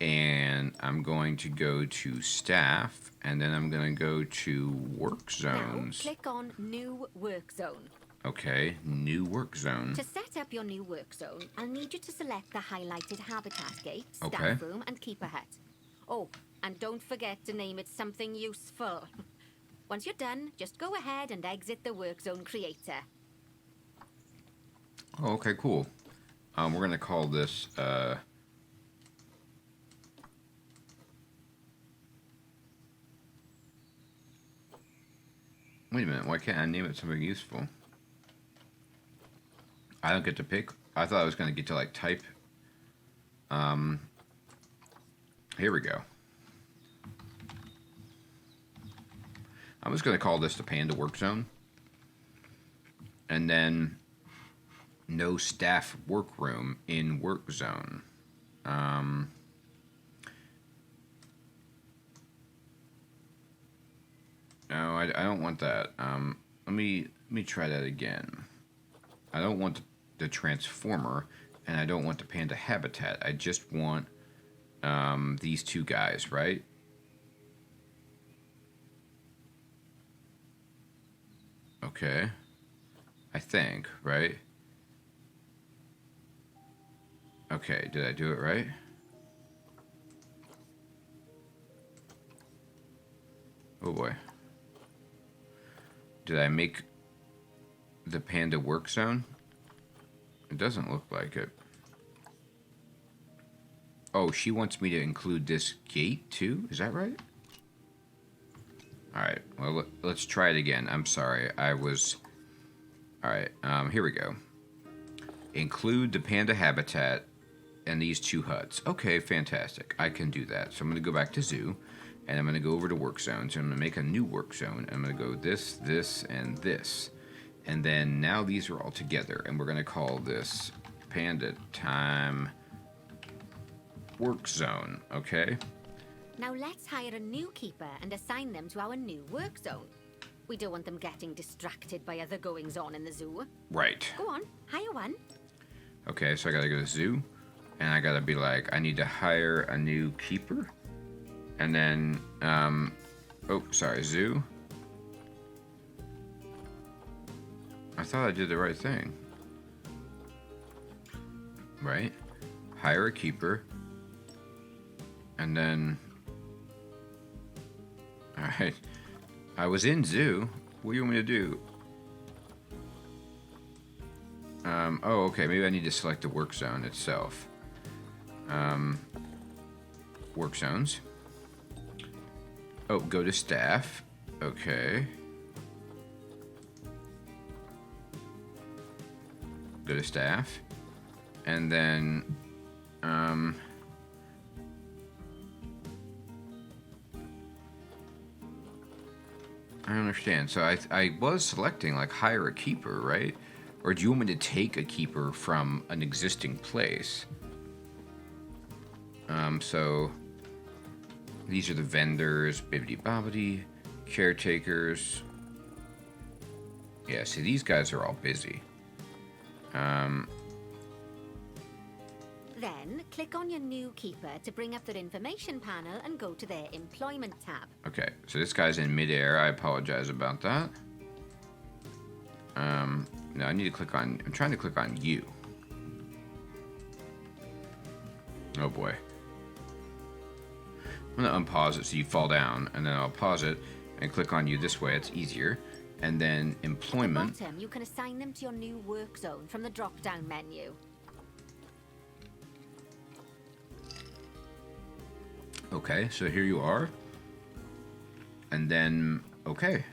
Speaker 1: and I'm going to go to staff and then I'm going to go to work zones.
Speaker 3: Now click on new work zone.
Speaker 1: Okay, new work zone.
Speaker 3: To set up your new work zone, I'll need you to select the highlighted habitat gate, staff room, and keeper hut. Oh, and don't forget to name it something useful. Once you're done, just go ahead and exit the work zone creator.
Speaker 1: Oh, okay, cool. We're going to call this, wait a minute, why can't I name it something useful? I don't get to pick. I thought I was going to get to, like, type. Here we go. I'm just going to call this the Panda Work Zone. And then no staff workroom in work zone. No, I don't want that. Let me try that again. I don't want the transformer, and I don't want the panda habitat. I just want these two guys, right? Okay. I think, right? Okay, did I do it right? Oh boy. Did I make the panda work zone? It doesn't look like it. Oh, she wants me to include this gate too? Is that right? Alright, well, let's try it again. I'm sorry, I was... Alright, here we go. Include the panda habitat and these two huts. Okay, fantastic. I can do that. So I'm going to go back to zoo, and I'm going to go over to work zones, and I'm going to make a new work zone. I'm going to go this, this, and this. And then now these are all together, and we're going to call this Panda Time Work Zone, okay?
Speaker 3: Now let's hire a new keeper and assign them to our new work zone. We don't want them getting distracted by other goings-on in the zoo.
Speaker 1: Right.
Speaker 3: Go on, hire one.
Speaker 1: Okay, so I gotta go to zoo, And I gotta be like, I need to hire a new keeper. And then, oh, sorry, zoo. I thought I did the right thing. Right? Hire a keeper. And then... Alright. I was in zoo. What do you want me to do? Oh, okay. Maybe I need to select the work zone itself. Work zones. Oh, go to staff. Okay. Go to staff. And then, I don't understand. So I was selecting, like, hire a keeper, right? Or do you want me to take a keeper from an existing place? So these are the vendors, bibbidi bobbidi, caretakers. Yeah, see, these guys are all busy.
Speaker 3: Then click on your new keeper to bring up their information panel and go to their employment tab.
Speaker 1: Okay, so this guy's in midair. I apologize about that. No, I need to click on... I'm trying to click on you. Oh boy. I'm gonna unpause it so you fall down, and then I'll pause it and click on you this way. It's easier. And then employment.
Speaker 3: At the bottom, you can assign them to your new work zone from the drop-down menu.
Speaker 1: Okay, so here you are. And then, okay.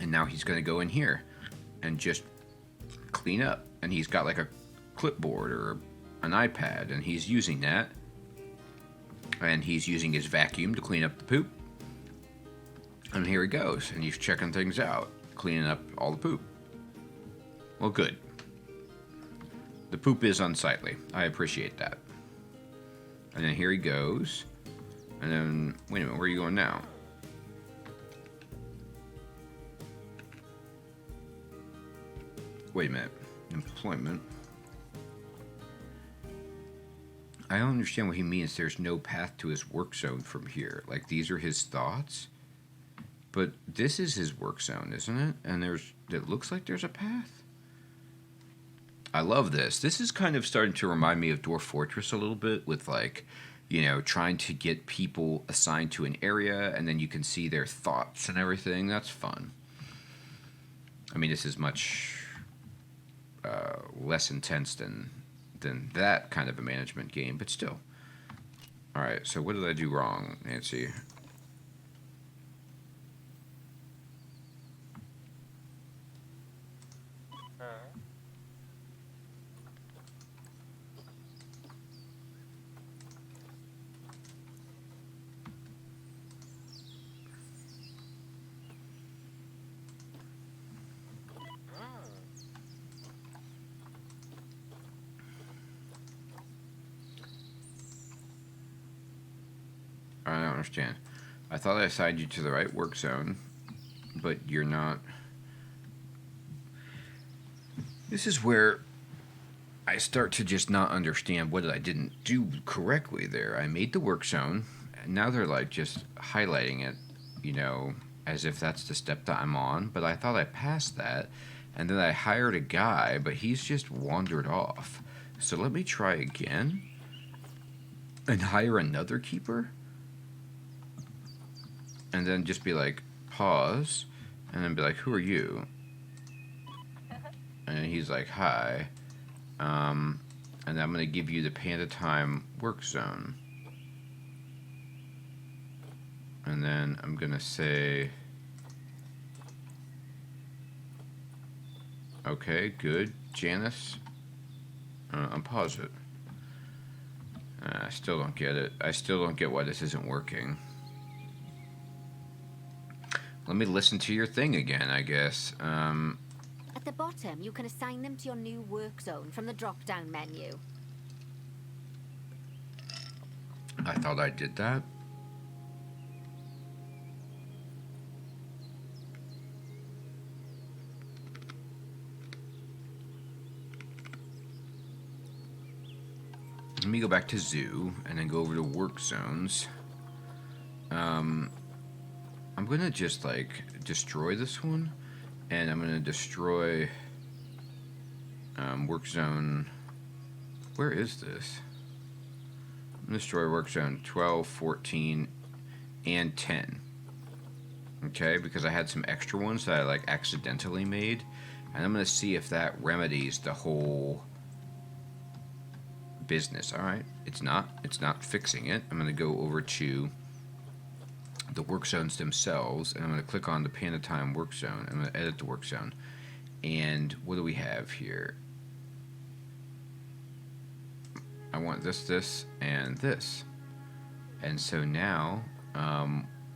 Speaker 1: And now he's gonna go in here and just clean up. And he's got like a clipboard or an iPad, and he's using that. And he's using his vacuum to clean up the poop. And here he goes, and he's checking things out, cleaning up all the poop. Well, good. The poop is unsightly. I appreciate that. And then here he goes. And then, wait a minute, where are you going now? Wait a minute. Employment. I don't understand what he means. There's no path to his work zone from here. Like, these are his thoughts? But this is his work zone, isn't it? And it looks like there's a path? I love this. This is kind of starting to remind me of Dwarf Fortress a little bit with, like, you know, trying to get people assigned to an area and then you can see their thoughts and everything. That's fun. I mean, this is much less intense than that kind of a management game, but still. All right, so what did I do wrong, Nancy? I don't understand. I thought I assigned you to the right work zone, but you're not. This is where I start to just not understand what I didn't do correctly there. I made the work zone, and now they're like just highlighting it, you know, as if that's the step that I'm on, but I thought I passed that, and then I hired a guy, but he's just wandered off. So let me try again and hire another keeper. And then just be like, pause, and then be like, who are you? And he's like, hi. And I'm going to give you the Panda Time work zone. And then I'm going to say, okay, good. Janice, unpause it. I still don't get it. I still don't get why this isn't working. Let me listen to your thing again, I guess.
Speaker 3: At the bottom, you can assign them to your new work zone from the drop-down menu.
Speaker 1: I thought I did that. let me go back to zoo and then go over to work zones. I'm gonna just like destroy this one, and I'm gonna destroy work zone. Where is this? I'm gonna destroy work zone 12, 14, and 10. Okay, because I had some extra ones that I like accidentally made, and I'm gonna see if that remedies the whole business. All right, it's not fixing it. I'm gonna go over to the work zones themselves, and I'm going to click on the Panda Time work zone. I'm going to edit the work zone. And what do we have here? I want this, and this. And so now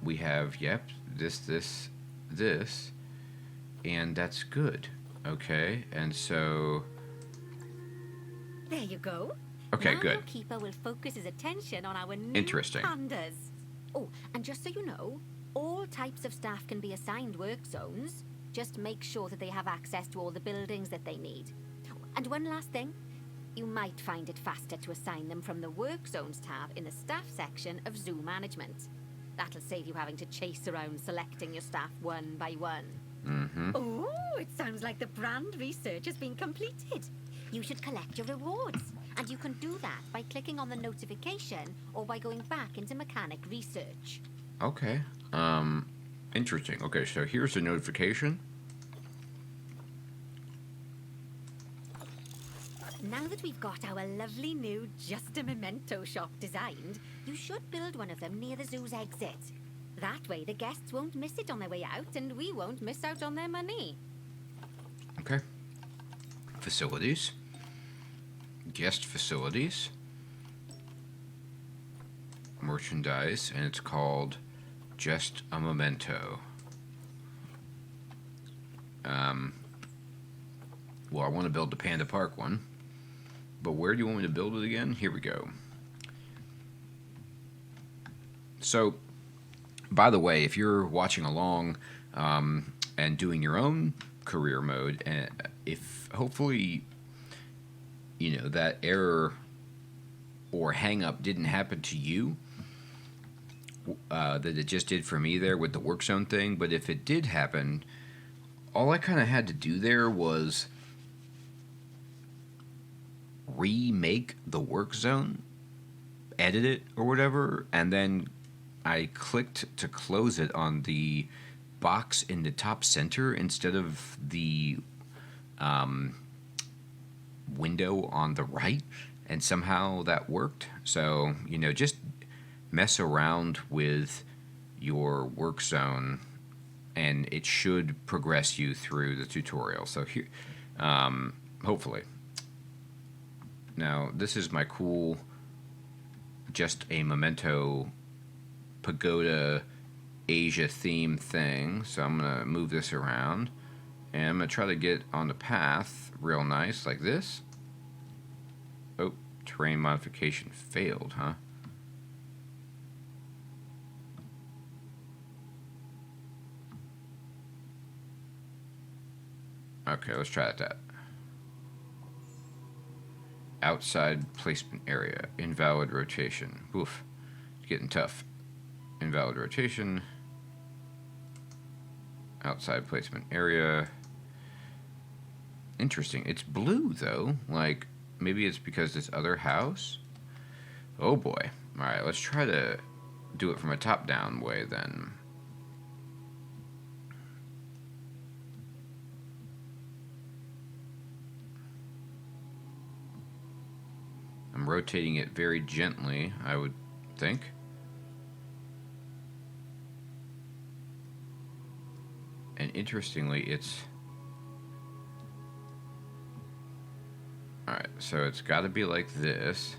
Speaker 1: we have, yep, this, and that's good. Okay, and so...
Speaker 3: There you go.
Speaker 1: Okay,
Speaker 3: now
Speaker 1: good.
Speaker 3: Your keeper will focus his attention on our new
Speaker 1: Interesting.
Speaker 3: pandas. Oh, and just so you know, all types of staff can be assigned work zones. Just make sure that they have access to all the buildings that they need. And one last thing, you might find it faster to assign them from the Work Zones tab in the Staff section of Zoo Management. That'll save you having to chase around selecting your staff one by one.
Speaker 1: Mm-hmm.
Speaker 3: Oh, it sounds like the brand research has been completed. You should collect your rewards, and you can do that by clicking on the notification or by going back into mechanic research.
Speaker 1: Okay. Interesting. Okay, so here's the notification.
Speaker 3: Now that we've got our lovely new Just a Memento shop designed, you should build one of them near the zoo's exit. That way the guests won't miss it on their way out, and we won't miss out on their money.
Speaker 1: Okay. Facilities. Guest facilities. Merchandise, and it's called Just a Memento. Well, I want to build the Panda Park one, but where do you want me to build it again? Here we go. So, by the way, if you're watching along and doing your own career mode, and if hopefully that error or hang up didn't happen to you, that it just did for me there with the work zone thing, but if it did happen, all I kind of had to do there was remake the work zone, edit it or whatever, and then I clicked to close it on the box in the top center instead of the window on the right, and somehow that worked. So, just mess around with your work zone and it should progress you through the tutorial. So here, hopefully. Now, this is my cool Just a Memento Pagoda Asia theme thing. So I'm going to move this around. And I'm going to try to get on the path real nice, like this. Oh, terrain modification failed, huh? Okay, let's try that. Outside placement area. Invalid rotation. Oof. It's getting tough. Invalid rotation. Outside placement area. Interesting. It's blue, though. Like, maybe it's because this other house? Oh, boy. Alright, let's try to do it from a top-down way, then. I'm rotating it very gently, I would think. And interestingly, it's... Alright, so it's got to be like this.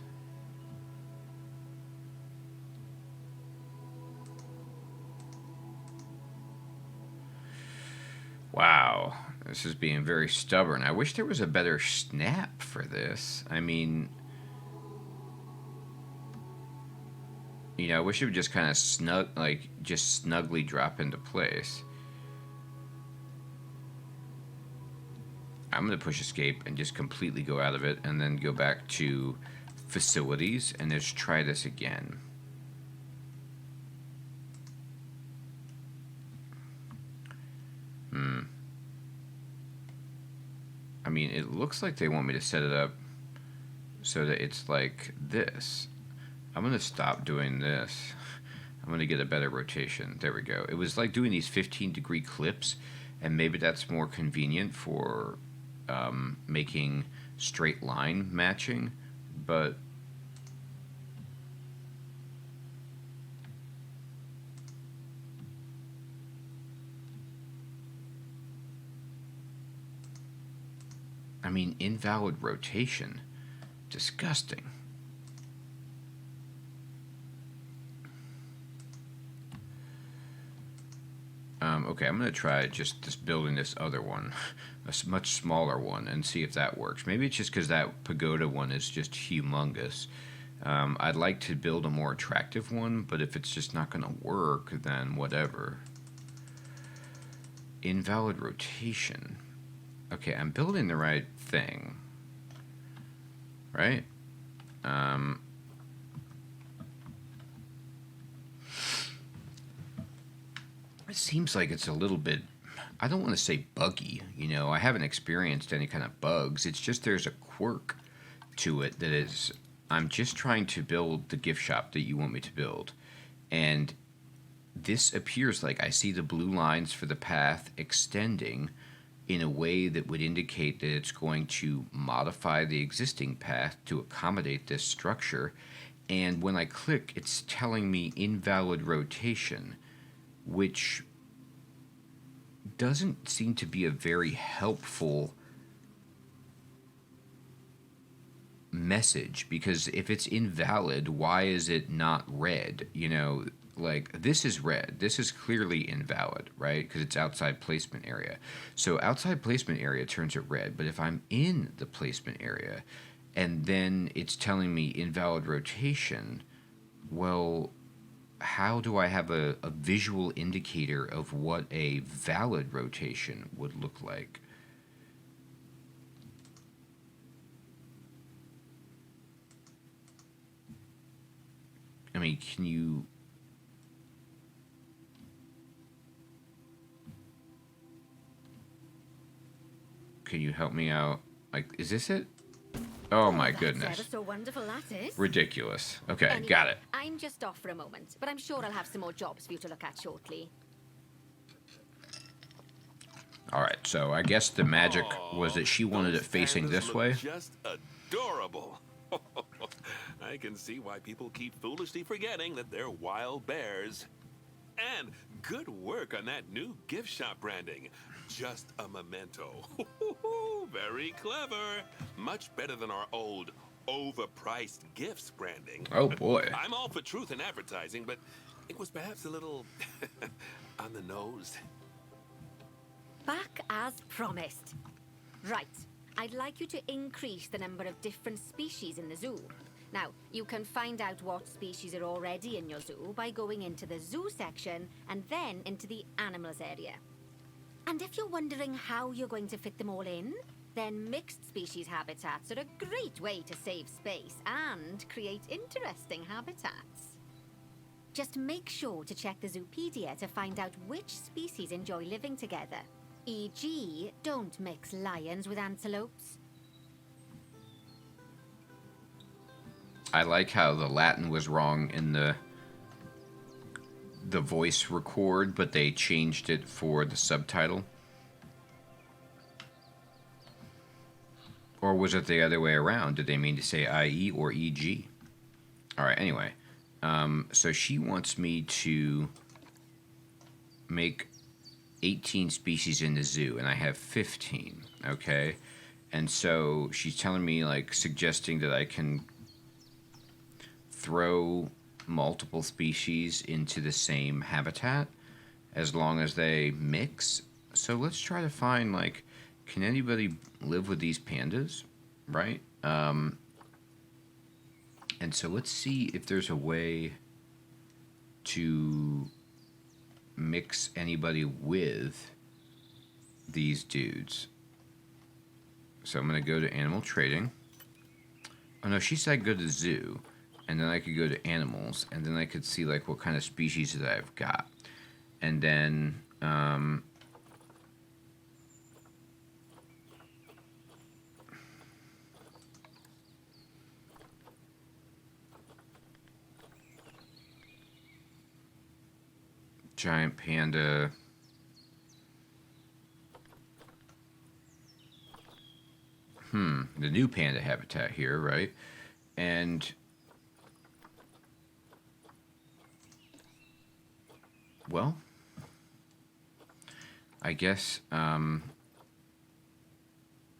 Speaker 1: Wow, this is being very stubborn. I wish there was a better snap for this. I mean... I wish it would just kind of just snugly drop into place. I'm going to push escape and just completely go out of it and then go back to facilities, and let's try this again. I mean, it looks like they want me to set it up so that it's like this. I'm going to stop doing this. I'm going to get a better rotation. There we go. It was like doing these 15-degree clips, and maybe that's more convenient for making straight line matching, but I mean, invalid rotation. Disgusting. Okay, I'm going to try just building this other one, a much smaller one, and see if that works. Maybe it's just because that pagoda one is just humongous. I'd like to build a more attractive one, but if it's just not going to work, then whatever. Invalid rotation. Okay, I'm building the right thing, right? It seems like it's a little bit, I don't want to say buggy, you know, I haven't experienced any kind of bugs. It's just there's a quirk to it that is, I'm just trying to build the gift shop that you want me to build. And this appears like I see the blue lines for the path extending in a way that would indicate that it's going to modify the existing path to accommodate this structure. And when I click, it's telling me invalid rotation, which doesn't seem to be a very helpful message, because if it's invalid, why is it not red? You know, like, this is red. This is clearly invalid, right? Because it's outside placement area. So outside placement area turns it red, but if I'm in the placement area and then it's telling me invalid rotation, well, how do I have a visual indicator of what a valid rotation would look like? I mean, can you help me out? Like, is this it? Oh my goodness.
Speaker 3: Ever so wonderful, that is.
Speaker 1: Ridiculous. Okay,
Speaker 3: Anyway,
Speaker 1: got it.
Speaker 3: I'm just off for a moment, but I'm sure I'll have some more jobs for you to look at shortly.
Speaker 1: Alright, so I guess the magic was that she wanted it facing this way.
Speaker 2: Just adorable. I can see why people keep foolishly forgetting that they're wild bears. And good work on that new gift shop branding. Just a memento. Very clever. Much better than our old overpriced gifts branding.
Speaker 1: Oh boy.
Speaker 2: I'm all for truth in advertising, but it was perhaps a little on the nose.
Speaker 3: Back as promised. Right. I'd like you to increase the number of different species in the zoo. Now, you can find out what species are already in your zoo by going into the zoo section and then into the animals area. And if you're wondering how you're going to fit them all in, then mixed species habitats are a great way to save space and create interesting habitats. Just make sure to check the Zoopedia to find out which species enjoy living together. E.g., don't mix lions with antelopes.
Speaker 1: I like how the Latin was wrong in the voice record, but they changed it for the subtitle. Or was it the other way around? Did they mean to say IE or EG? Alright, anyway. So she wants me to make 18 species in the zoo, and I have 15, okay? And so she's telling me, like, suggesting that I can throw multiple species into the same habitat as long as they mix. So let's try to find, like, can anybody live with these pandas, right? And so let's see if there's a way to mix anybody with these dudes. So I'm going to go to animal trading, Oh no, she said go to zoo, and then I could go to animals, and then I could see like what kind of species that I've got, and then giant panda. The new panda habitat here, right? And well, I guess I'm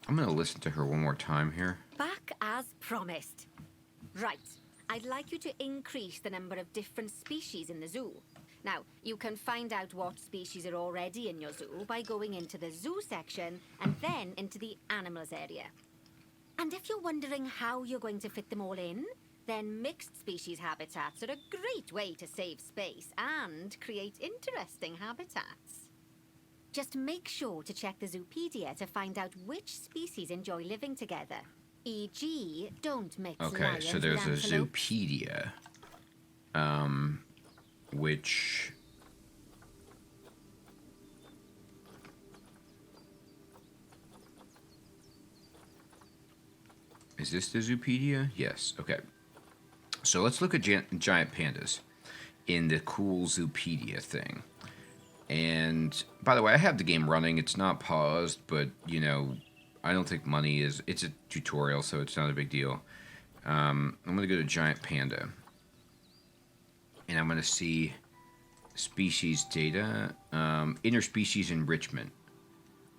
Speaker 1: gonna listen to her one more time here.
Speaker 3: Back as promised. Right. I'd like you to increase the number of different species in the zoo. Now, you can find out what species are already in your zoo by going into the zoo section and then into the animals area. And if you're wondering how you're going to fit them all in, then mixed species habitats are a great way to save space and create interesting habitats. Just make sure to check the Zoopedia to find out which species enjoy living together. E.g., don't mix
Speaker 1: Okay,
Speaker 3: lions
Speaker 1: so there's a
Speaker 3: with antelopes.
Speaker 1: Zoopedia, which is this the Zoopedia? Yes. Okay. So let's look at giant pandas in the cool Zoopedia thing. And by the way, I have the game running. It's not paused, but you know, I don't think money is. It's a tutorial, so it's not a big deal. I'm gonna go to giant panda, and I'm gonna see species data, interspecies enrichment.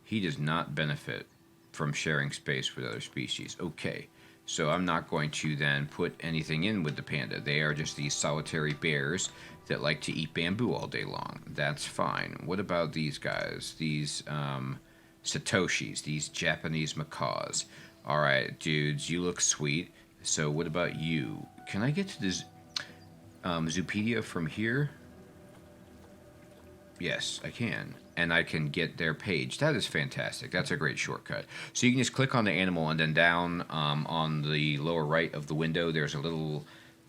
Speaker 1: He does not benefit from sharing space with other species. Okay, so I'm not going to then put anything in with the panda. They are just these solitary bears that like to eat bamboo all day long. That's fine. What about these guys? These Satoshis, these Japanese macaws. All right, dudes, you look sweet. So what about you? Can I get to this Zoopedia from here? Yes, I can. And I can get their page. That is fantastic. That's a great shortcut. So you can just click on the animal, and then down on the lower right of the window, there's a little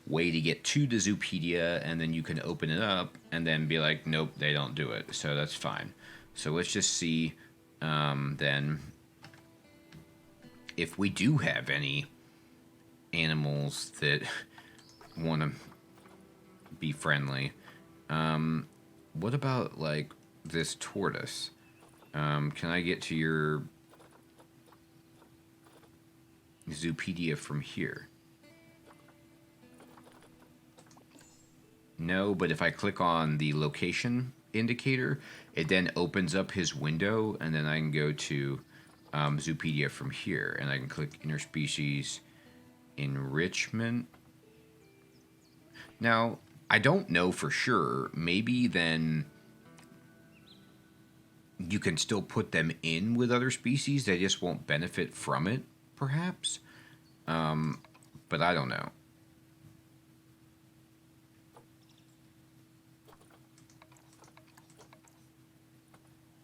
Speaker 1: way to get to the Zoopedia, and then you can open it up and then be like, nope, they don't do it. So that's fine. So let's just see then if we do have any animals that want to be friendly. What about like this tortoise? Can I get to your Zoopedia from here? No, but if I click on the location indicator, it then opens up his window, and then I can go to Zoopedia from here, and I can click interspecies enrichment. Now, I don't know for sure. Maybe then you can still put them in with other species. They just won't benefit from it, perhaps. But I don't know.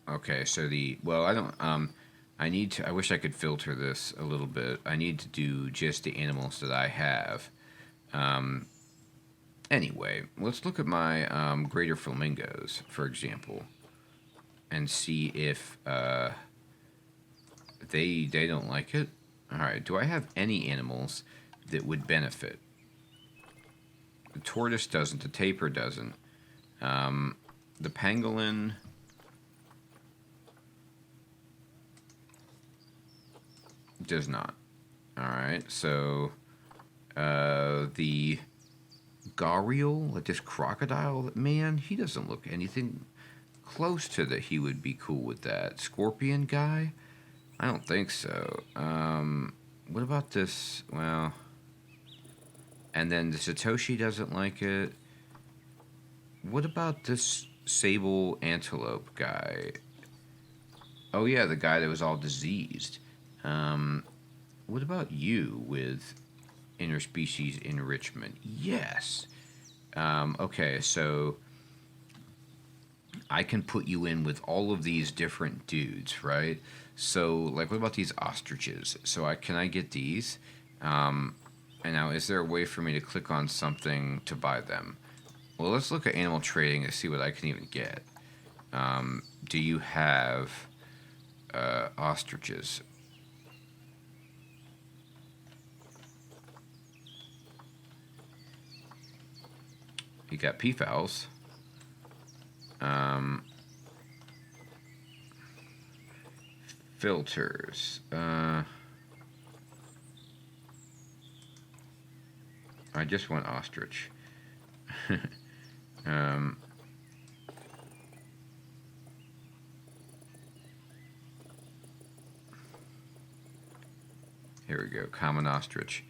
Speaker 1: Okay, so I don't, I wish I could filter this a little bit. I need to do just the animals that I have. Anyway, let's look at my greater flamingos, for example, and see if they don't like it. All right, do I have any animals that would benefit? The tortoise doesn't. The tapir doesn't. The pangolin does not. All right, so the gharial, like this crocodile, man, he doesn't look anything close to that. He would be cool with that. Scorpion guy, I don't think so. What about this? Well, and then the Satoshi doesn't like it. What about this sable antelope guy? Oh yeah, the guy that was all diseased. What about you with interspecies enrichment? Yes. Okay, so I can put you in with all of these different dudes, right? So, like, what about these ostriches? So, can I get these? And now, is there a way for me to click on something to buy them? Well, let's look at animal trading to see what I can even get. Do you have ostriches? You got peafowls. Filters. I just want ostrich. Here we go. Common ostrich.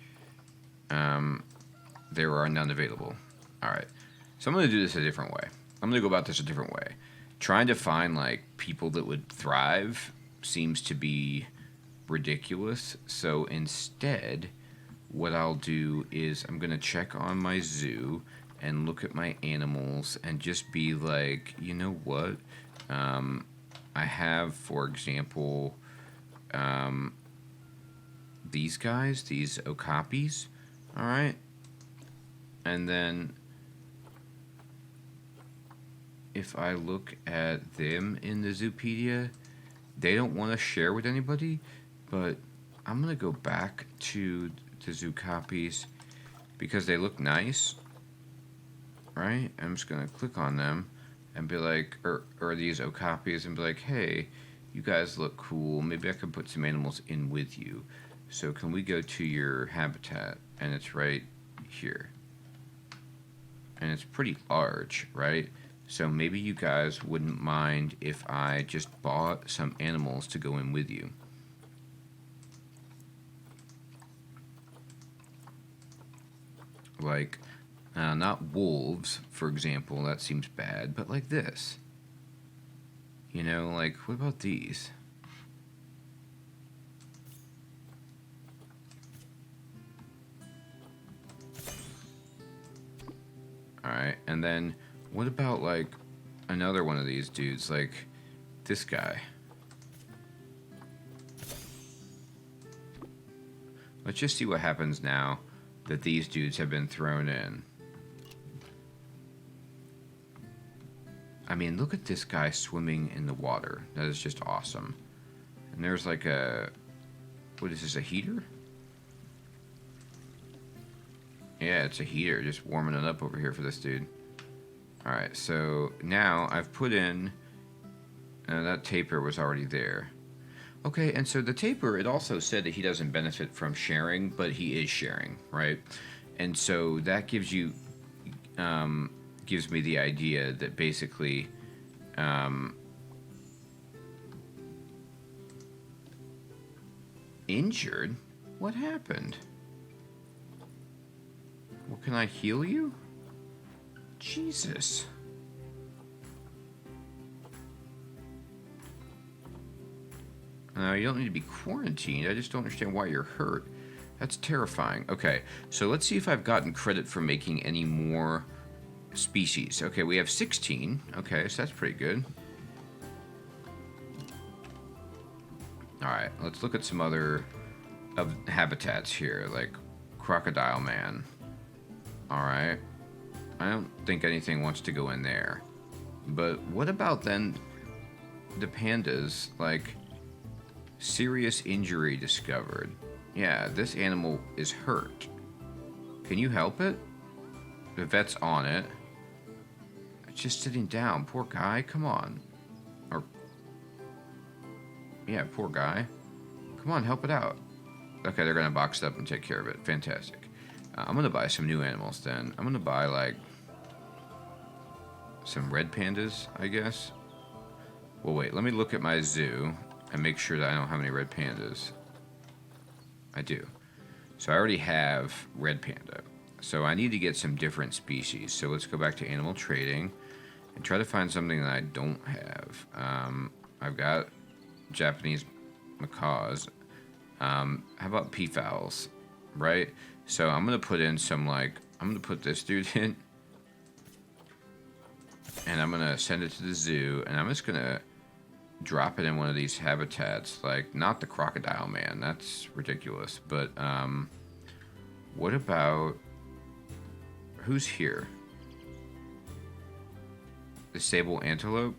Speaker 1: There are none available. Alright. So I'm going to do this a different way. I'm going to go about this a different way. Trying to find, like, people that would thrive seems to be ridiculous. So instead, what I'll do is I'm going to check on my zoo and look at my animals and just be like, you know what? I have, for example, these guys, these okapis, all right? And then if I look at them in the Zoopedia, they don't want to share with anybody, but I'm going to go back to the Zookopis because they look nice, right? I'm just going to click on them and be like, or these okapis and be like, hey, you guys look cool. Maybe I could put some animals in with you. So can we go to your habitat? And it's right here. And it's pretty large, right? So maybe you guys wouldn't mind if I just bought some animals to go in with you. Like, not wolves, for example, that seems bad, but like this. You know, like, what about these? Alright, and then what about, like, another one of these dudes, like this guy? Let's just see what happens now that these dudes have been thrown in. I mean, look at this guy swimming in the water. That is just awesome. And there's like a... What is this, a heater? Yeah, it's a heater. Just warming it up over here for this dude. Alright, so now I've put in... that tapir was already there. Okay, and so the tapir, it also said that he doesn't benefit from sharing, but he is sharing, right? And so that gives you... gives me the idea that basically... injured? What happened? Well, can I heal you? Jesus. No, you don't need to be quarantined. I just don't understand why you're hurt. That's terrifying. Okay, so let's see if I've gotten credit for making any more species. Okay, we have 16. Okay, so that's pretty good. Alright, let's look at some other habitats here, like Crocodile Man. Alright. I don't think anything wants to go in there. But what about then the pandas, like, serious injury discovered? Yeah, this animal is hurt. Can you help it? The vet's on it. It's just sitting down. Poor guy, come on. Or, yeah, poor guy. Come on, help it out. Okay, they're gonna box it up and take care of it. Fantastic. I'm gonna buy some new animals then. I'm gonna buy, like, some red pandas, I guess. Well, wait, let me look at my zoo and make sure that I don't have any red pandas. I do. So I already have red panda. So I need to get some different species. So let's go back to animal trading and try to find something that I don't have. I've got Japanese macaws. How about peafowls, right? So I'm going to put in some, like, I'm going to put this dude in. And I'm going to send it to the zoo. And I'm just going to drop it in one of these habitats. Like, not the Crocodile Man. That's ridiculous. But What about... Who's here? The sable antelope?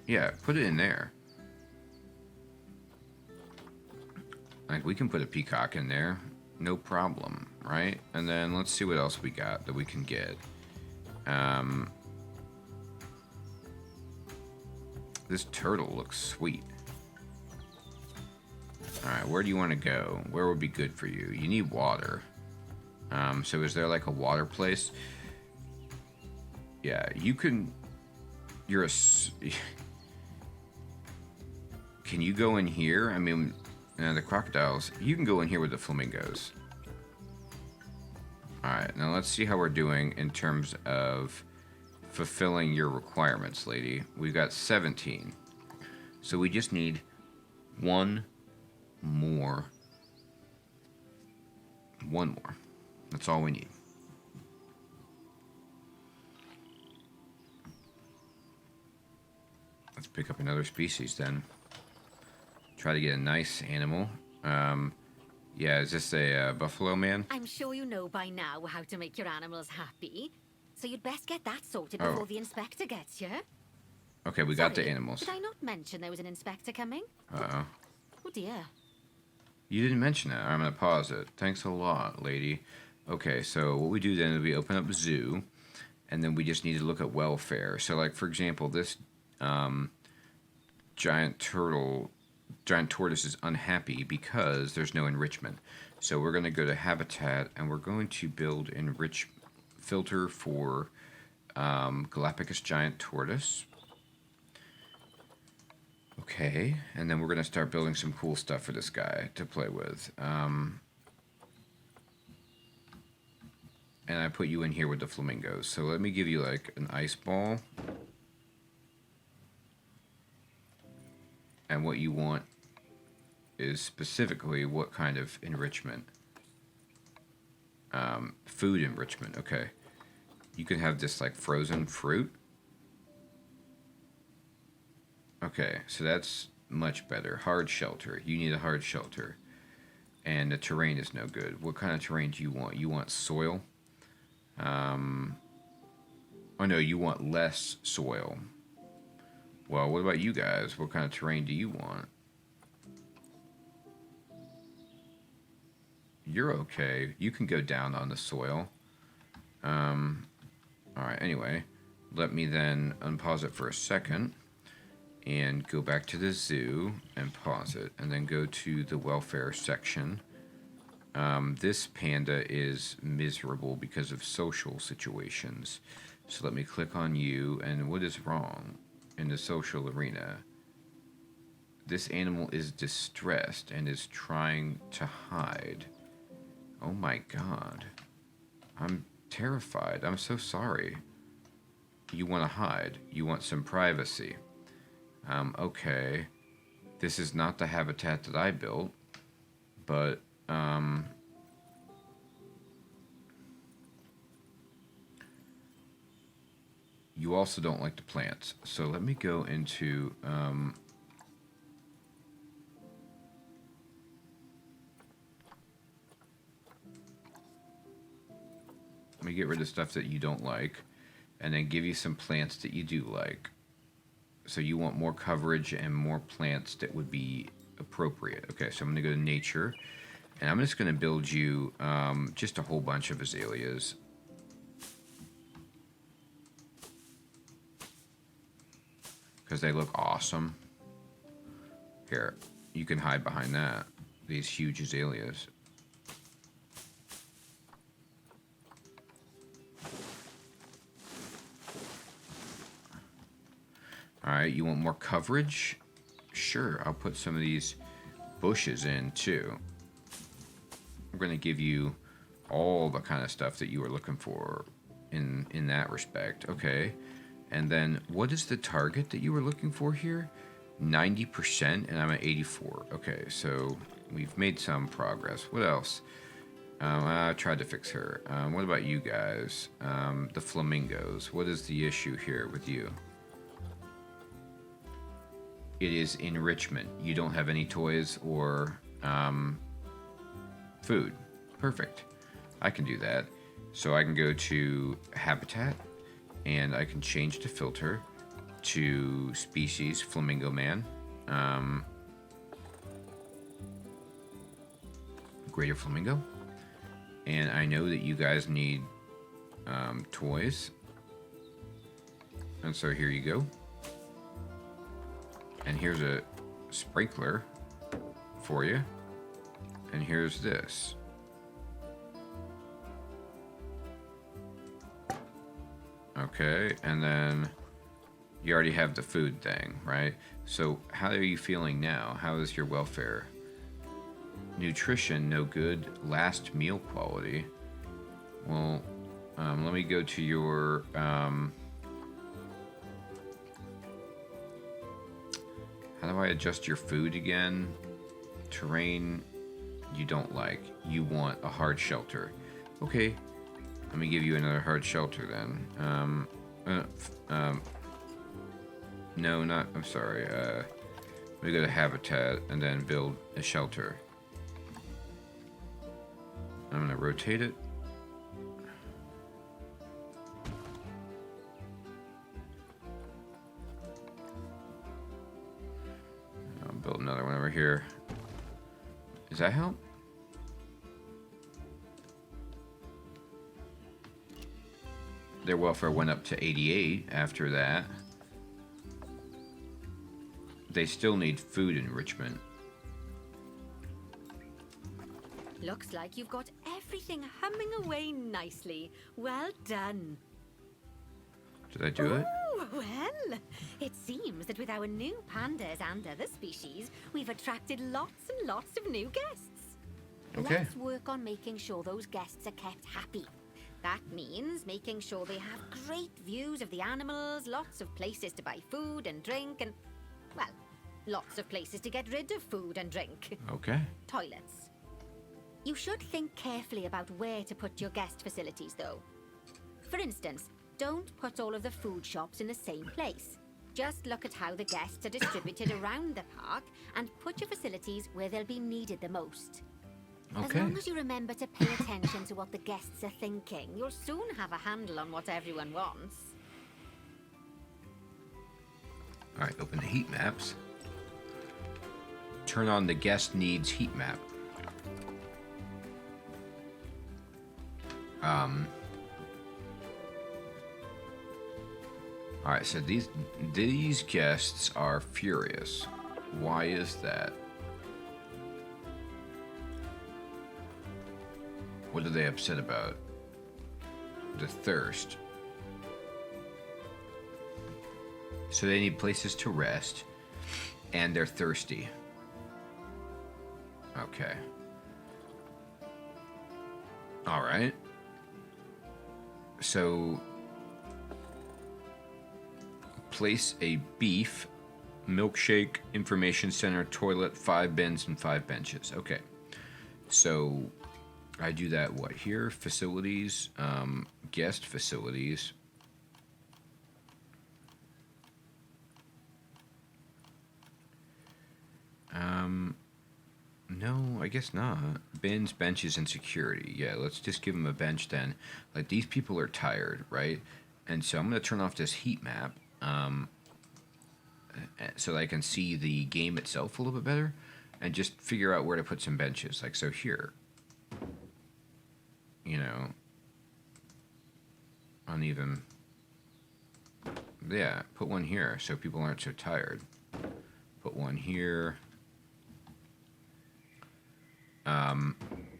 Speaker 1: Yeah, put it in there. Like, we can put a peacock in there. No problem, right? And then let's see what else we got that we can get. This turtle looks sweet. Alright, where do you want to go? Where would be good for you? You need water. So is there like a water place? Yeah, you can... You're a... Can you go in here? I mean, the crocodiles... You can go in here with the flamingos. Alright, now let's see how we're doing in terms of fulfilling your requirements, lady. We've got 17. So we just need one more. One more. That's all we need. Let's pick up another species then. Try to get a nice animal. Yeah, is this a buffalo man?
Speaker 3: I'm sure you know by now how to make your animals happy. So you'd best get that sorted before the inspector gets here.
Speaker 1: Okay, we got the animals.
Speaker 3: Did I not mention there was an inspector coming?
Speaker 1: Uh-oh.
Speaker 3: Oh dear.
Speaker 1: You didn't mention that. I'm going to pause it. Thanks a lot, lady. Okay, so what we do then is we open up a zoo, and then we just need to look at welfare. So, like, for example, this giant tortoise is unhappy because there's no enrichment. So we're going to go to habitat, and we're going to build filter for Galapagos giant tortoise. Okay, and then we're going to start building some cool stuff for this guy to play with. And I put you in here with the flamingos. So let me give you like an ice ball. And what you want is specifically what kind of enrichment. Food enrichment, okay. You can have this like frozen fruit. Okay, so that's much better. Hard shelter. You need a hard shelter. And the terrain is no good. What kind of terrain do you want? You want soil? Oh no, you want less soil. Well, what about you guys? What kind of terrain do you want? You're okay. You can go down on the soil. Alright, anyway. Let me then unpause it for a second. And go back to the zoo and pause it. And then go to the welfare section. This panda is miserable because of social situations. So let me click on you. And what is wrong in the social arena? This animal is distressed and is trying to hide. Oh my god. I'm terrified. I'm so sorry. You want to hide. You want some privacy. Okay. This is not the habitat that I built. But, you also don't like the plants. So let me go into, let me get rid of stuff that you don't like. And then give you some plants that you do like. So you want more coverage and more plants that would be appropriate. Okay, so I'm going to go to nature. And I'm just going to build you just a whole bunch of azaleas. Because they look awesome. Here, you can hide behind that. These huge azaleas. Alright, you want more coverage? Sure, I'll put some of these bushes in too. I'm going to give you all the kind of stuff that you were looking for in that respect. Okay, and then what is the target that you were looking for here? 90%, and I'm at 84. Okay, so we've made some progress. What else? I tried to fix her. What about you guys? The flamingos. What is the issue here with you? It is enrichment. You don't have any toys or food. Perfect. I can do that. So I can go to habitat, and I can change the filter to species flamingo man. Greater flamingo. And I know that you guys need toys. And so here you go. And here's a sprinkler for you. And here's this. Okay, and then you already have the food thing, right? So how are you feeling now? How is your welfare? Nutrition, no good. Last meal quality. Well, let me go to your... how do I adjust your food again? Terrain, you don't like. You want a hard shelter. Okay, let me give you another hard shelter then. No, not, I'm sorry. Let me go to habitat and then build a shelter. I'm gonna rotate it. I'll build another one over here. Does that help? Their welfare went up to 88 after that. They still need food enrichment.
Speaker 3: Looks like you've got everything humming away nicely. Well done.
Speaker 1: Did I do it?
Speaker 3: Oh, well, it seems that with our new pandas and other species, we've attracted lots and lots of new guests.
Speaker 1: Okay.
Speaker 3: Let's work on making sure those guests are kept happy. That means making sure they have great views of the animals, lots of places to buy food and drink, and, well, lots of places to get rid of food and drink.
Speaker 1: Okay.
Speaker 3: Toilets. You should think carefully about where to put your guest facilities, though. For instance, don't put all of the food shops in the same place. Just look at how the guests are distributed around the park and put your facilities where they'll be needed the most.
Speaker 1: Okay.
Speaker 3: As long as you remember to pay attention to what the guests are thinking, you'll soon have a handle on what everyone wants.
Speaker 1: All right, open the heat maps. Turn on the guest needs heat map. All right, so these guests are furious. Why is that? What are they upset about? The thirst. So they need places to rest, and they're thirsty. Okay. All right. So place a beef, milkshake, information center, toilet, 5 bins, and 5 benches. Okay. So I do that, what, here? Facilities, guest facilities. No, I guess not. Bins, benches, and security. Yeah, let's just give them a bench then. Like, these people are tired, right? And so I'm going to turn off this heat map so that I can see the game itself a little bit better and just figure out where to put some benches. Like, so here. You know, uneven. Yeah, put one here so people aren't so tired. Put one here.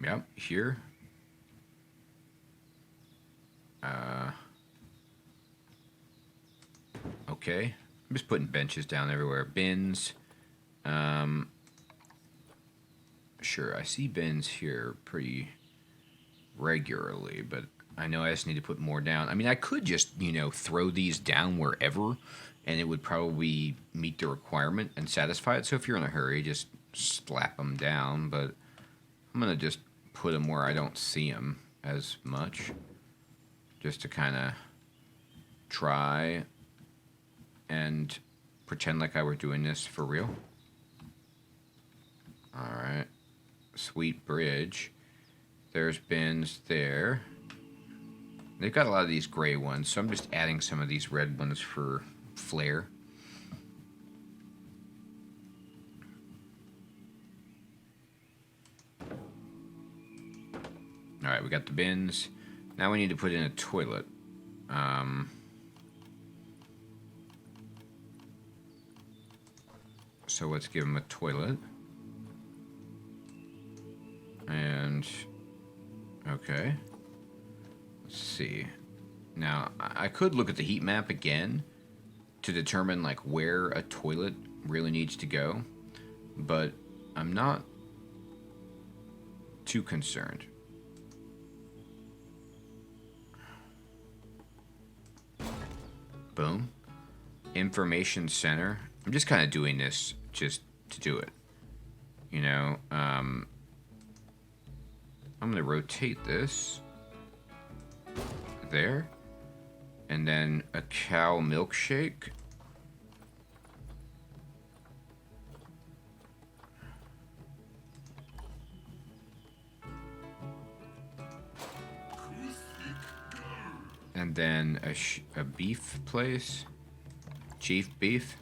Speaker 1: Yep, here. Okay. I'm just putting benches down everywhere. Bins. Sure, I see bins here pretty regularly, but I know I just need to put more down. I mean, I could just, throw these down wherever, and it would probably meet the requirement and satisfy it. So if you're in a hurry, just slap them down, but I'm going to just put them where I don't see them as much, just to kind of try and pretend like I were doing this for real. All right. Sweet bridge. There's bins there. They've got a lot of these gray ones, so I'm just adding some of these red ones for flair. Alright, we got the bins. Now we need to put in a toilet. So let's give them a toilet. And... okay. Let's see. Now, I could look at the heat map again to determine, like, where a toilet really needs to go. But I'm not too concerned. Boom. Information center. I'm just kind of doing this just to do it. You know, I'm going to rotate this there. And then a cow milkshake. And then a beef place. Chief beef.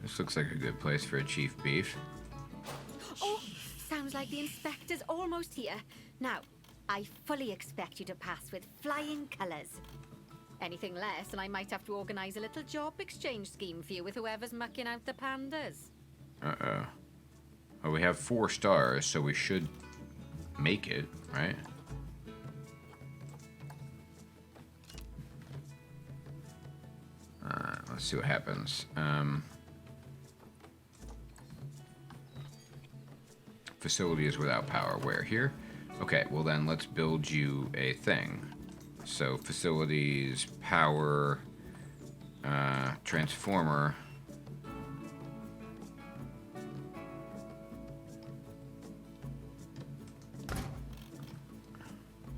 Speaker 1: This looks like a good place for a chief beef.
Speaker 3: Oh, sounds like the inspector's almost here. Now, I fully expect you to pass with flying colours. Anything less, and I might have to organise a little job exchange scheme for you with whoever's mucking out the pandas.
Speaker 1: Uh-oh. Well, we have 4 stars, so we should make it, right? Let's see what happens. Facility is without power. Where? Here? Okay, well then let's build you a thing. So facilities, power, transformer.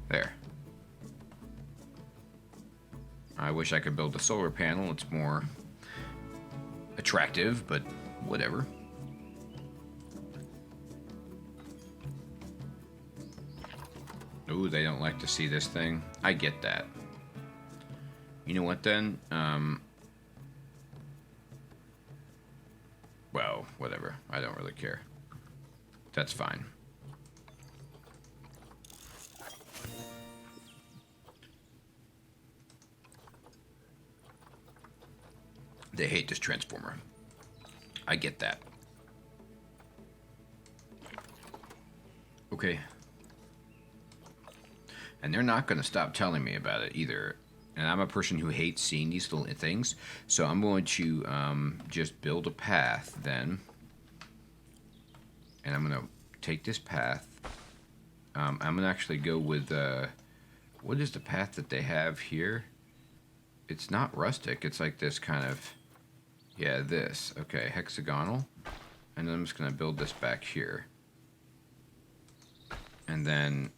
Speaker 1: There. I wish I could build a solar panel. It's more attractive, but whatever. Ooh, they don't like to see this thing. I get that. You know what then? Well, whatever. I don't really care. That's fine. They hate this transformer. I get that. Okay. And they're not going to stop telling me about it either. And I'm a person who hates seeing these little things. So I'm going to just build a path then. And I'm going to take this path. I'm going to actually go with... what is the path that they have here? It's not rustic. It's like this kind of... yeah, this. Okay, hexagonal. And then I'm just going to build this back here. And then...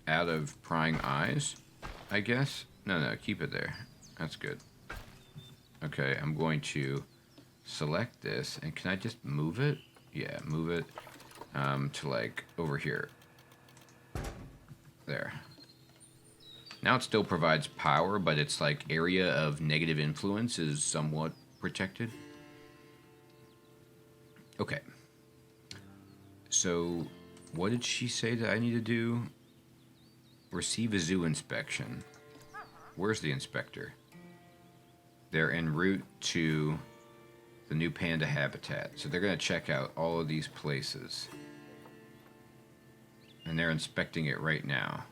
Speaker 1: out of prying eyes, I guess. No, keep it there. That's good. Okay, I'm going to select this, and can I just move it? Yeah, move it to like over here. There. Now it still provides power, but it's like area of negative influence is somewhat protected. Okay. So, what did she say that I need to do? Receive a zoo inspection. Where's the inspector? They're en route to the new panda habitat. So they're going to check out all of these places. And they're inspecting it right now.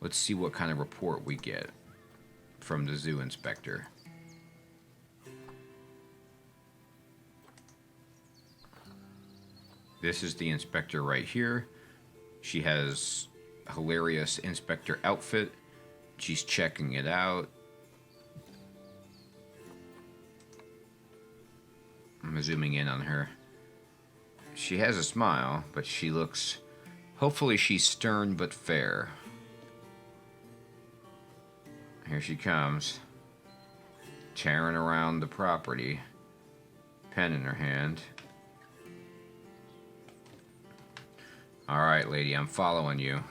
Speaker 1: Let's see what kind of report we get from the zoo inspector. This is the inspector right here. She has... hilarious inspector outfit. She's checking it out. I'm zooming in on her. She has a smile, but she looks... hopefully she's stern but fair. Here she comes. tearing around the property. Pen in her hand. Alright, lady, I'm following you.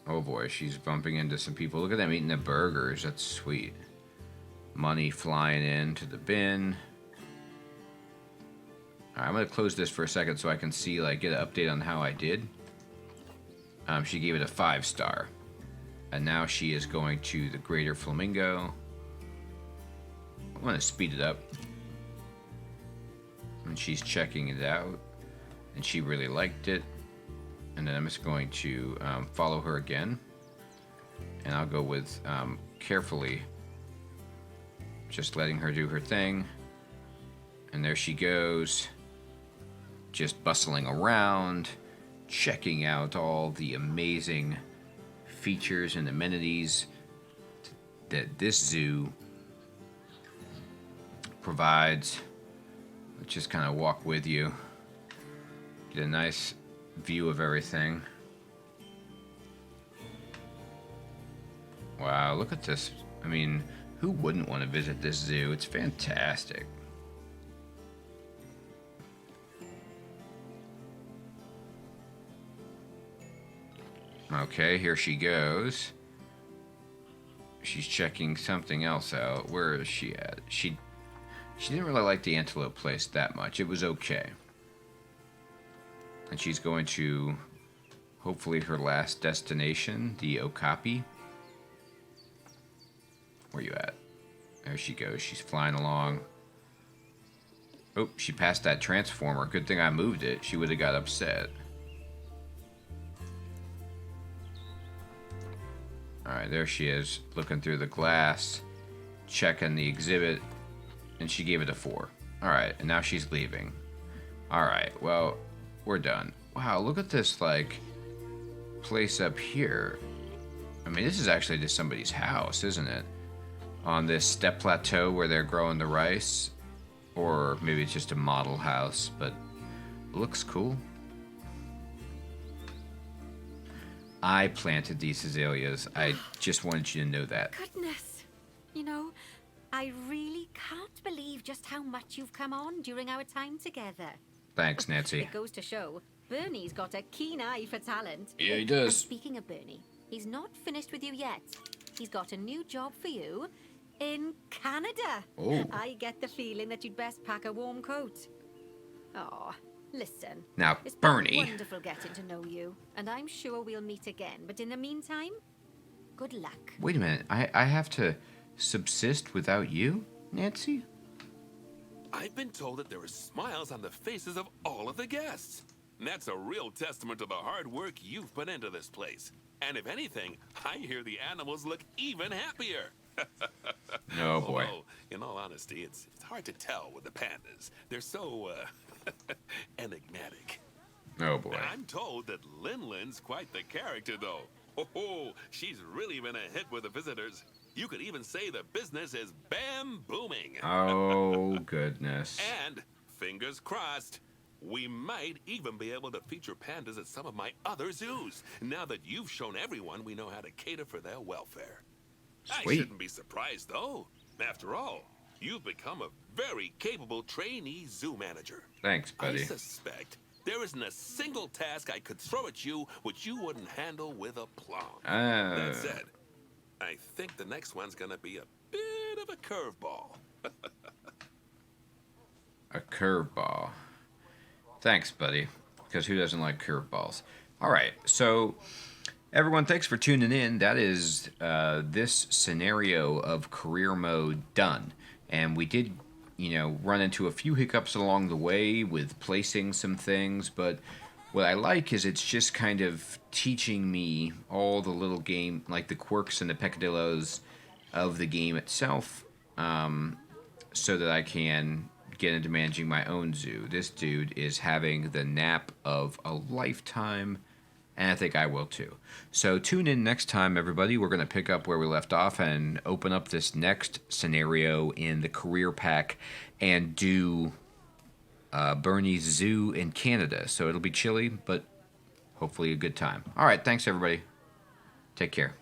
Speaker 1: Oh boy, she's bumping into some people. Look at them eating the burgers. That's sweet. Money flying into the bin. Alright, I'm going to close this for a second so I can see, like, get an update on how I did. She gave it a 5-star. And now she is going to the Greater Flamingo. I'm going to speed it up. And she's checking it out. And she really liked it. And then I'm just going to follow her again. And I'll go with carefully. Just letting her do her thing. And there she goes. Just bustling around. Checking out all the amazing features and amenities that this zoo provides. Let's just kind of walk with you. Get a nice view of everything. Wow, look at this. I mean, who wouldn't want to visit this zoo? It's fantastic. Okay, here she goes. She's checking something else out. Where is she at? She didn't really like the antelope place that much. It was okay. And she's going to, hopefully, her last destination, the Okapi. Where you at? There she goes. She's flying along. Oh, she passed that transformer. Good thing I moved it. She would have got upset. Alright, there she is, looking through the glass, checking the exhibit, and she gave it a 4. Alright, and now she's leaving. Alright, well, we're done. Wow, look at this, like, place up here. I mean, this is actually just somebody's house, isn't it? On this step plateau where they're growing the rice. Or maybe it's just a model house, but it looks cool. I planted these azaleas. I just wanted you to know that.
Speaker 3: Goodness. You know, I really can't believe just how much you've come on during our time together.
Speaker 1: Thanks, Nancy.
Speaker 3: It goes to show, Bernie's got a keen eye for talent.
Speaker 1: Yeah, he
Speaker 3: And
Speaker 1: does.
Speaker 3: speaking of Bernie, he's not finished with you yet. He's got a new job for you in Canada.
Speaker 1: Oh.
Speaker 3: I get the feeling that you'd best pack a warm coat. Oh, listen.
Speaker 1: Now,
Speaker 3: It's been
Speaker 1: Bernie.
Speaker 3: wonderful getting to know you, and I'm sure we'll meet again. But in the meantime, good luck.
Speaker 1: Wait a minute. I have to subsist without you, Nancy?
Speaker 2: I've been told that there are smiles on the faces of all of the guests. And that's a real testament to the hard work you've put into this place. And if anything, I hear the animals look even happier.
Speaker 1: Oh, boy.
Speaker 2: Although, in all honesty, it's hard to tell with the pandas. They're so, enigmatic.
Speaker 1: Oh, boy.
Speaker 2: I'm told that Lin-Lin's quite the character, though. Oh, she's really been a hit with the visitors. You could even say the business is bam-booming.
Speaker 1: Oh, goodness.
Speaker 2: And, fingers crossed, we might even be able to feature pandas at some of my other zoos, now that you've shown everyone we know how to cater for their welfare. I
Speaker 1: Sweet.
Speaker 2: shouldn't be surprised, though. After all, you've become a very capable trainee zoo manager.
Speaker 1: Thanks, buddy.
Speaker 2: I suspect there isn't a single task I could throw at you which you wouldn't handle with aplomb. That said, I think the next one's gonna be a bit of a curveball.
Speaker 1: A curveball. Thanks, buddy. Because who doesn't like curveballs? All right, so everyone, thanks for tuning in. That is this scenario of career mode done. And we did, run into a few hiccups along the way with placing some things, but what I like is it's just kind of teaching me all the little game, like the quirks and the peccadillos of the game itself, so that I can get into managing my own zoo. This dude is having the nap of a lifetime, and I think I will too. So tune in next time, everybody. We're going to pick up where we left off and open up this next scenario in the career pack and do Bernie's Zoo in Canada. So it'll be chilly, but hopefully a good time. All right, thanks, everybody. Take care.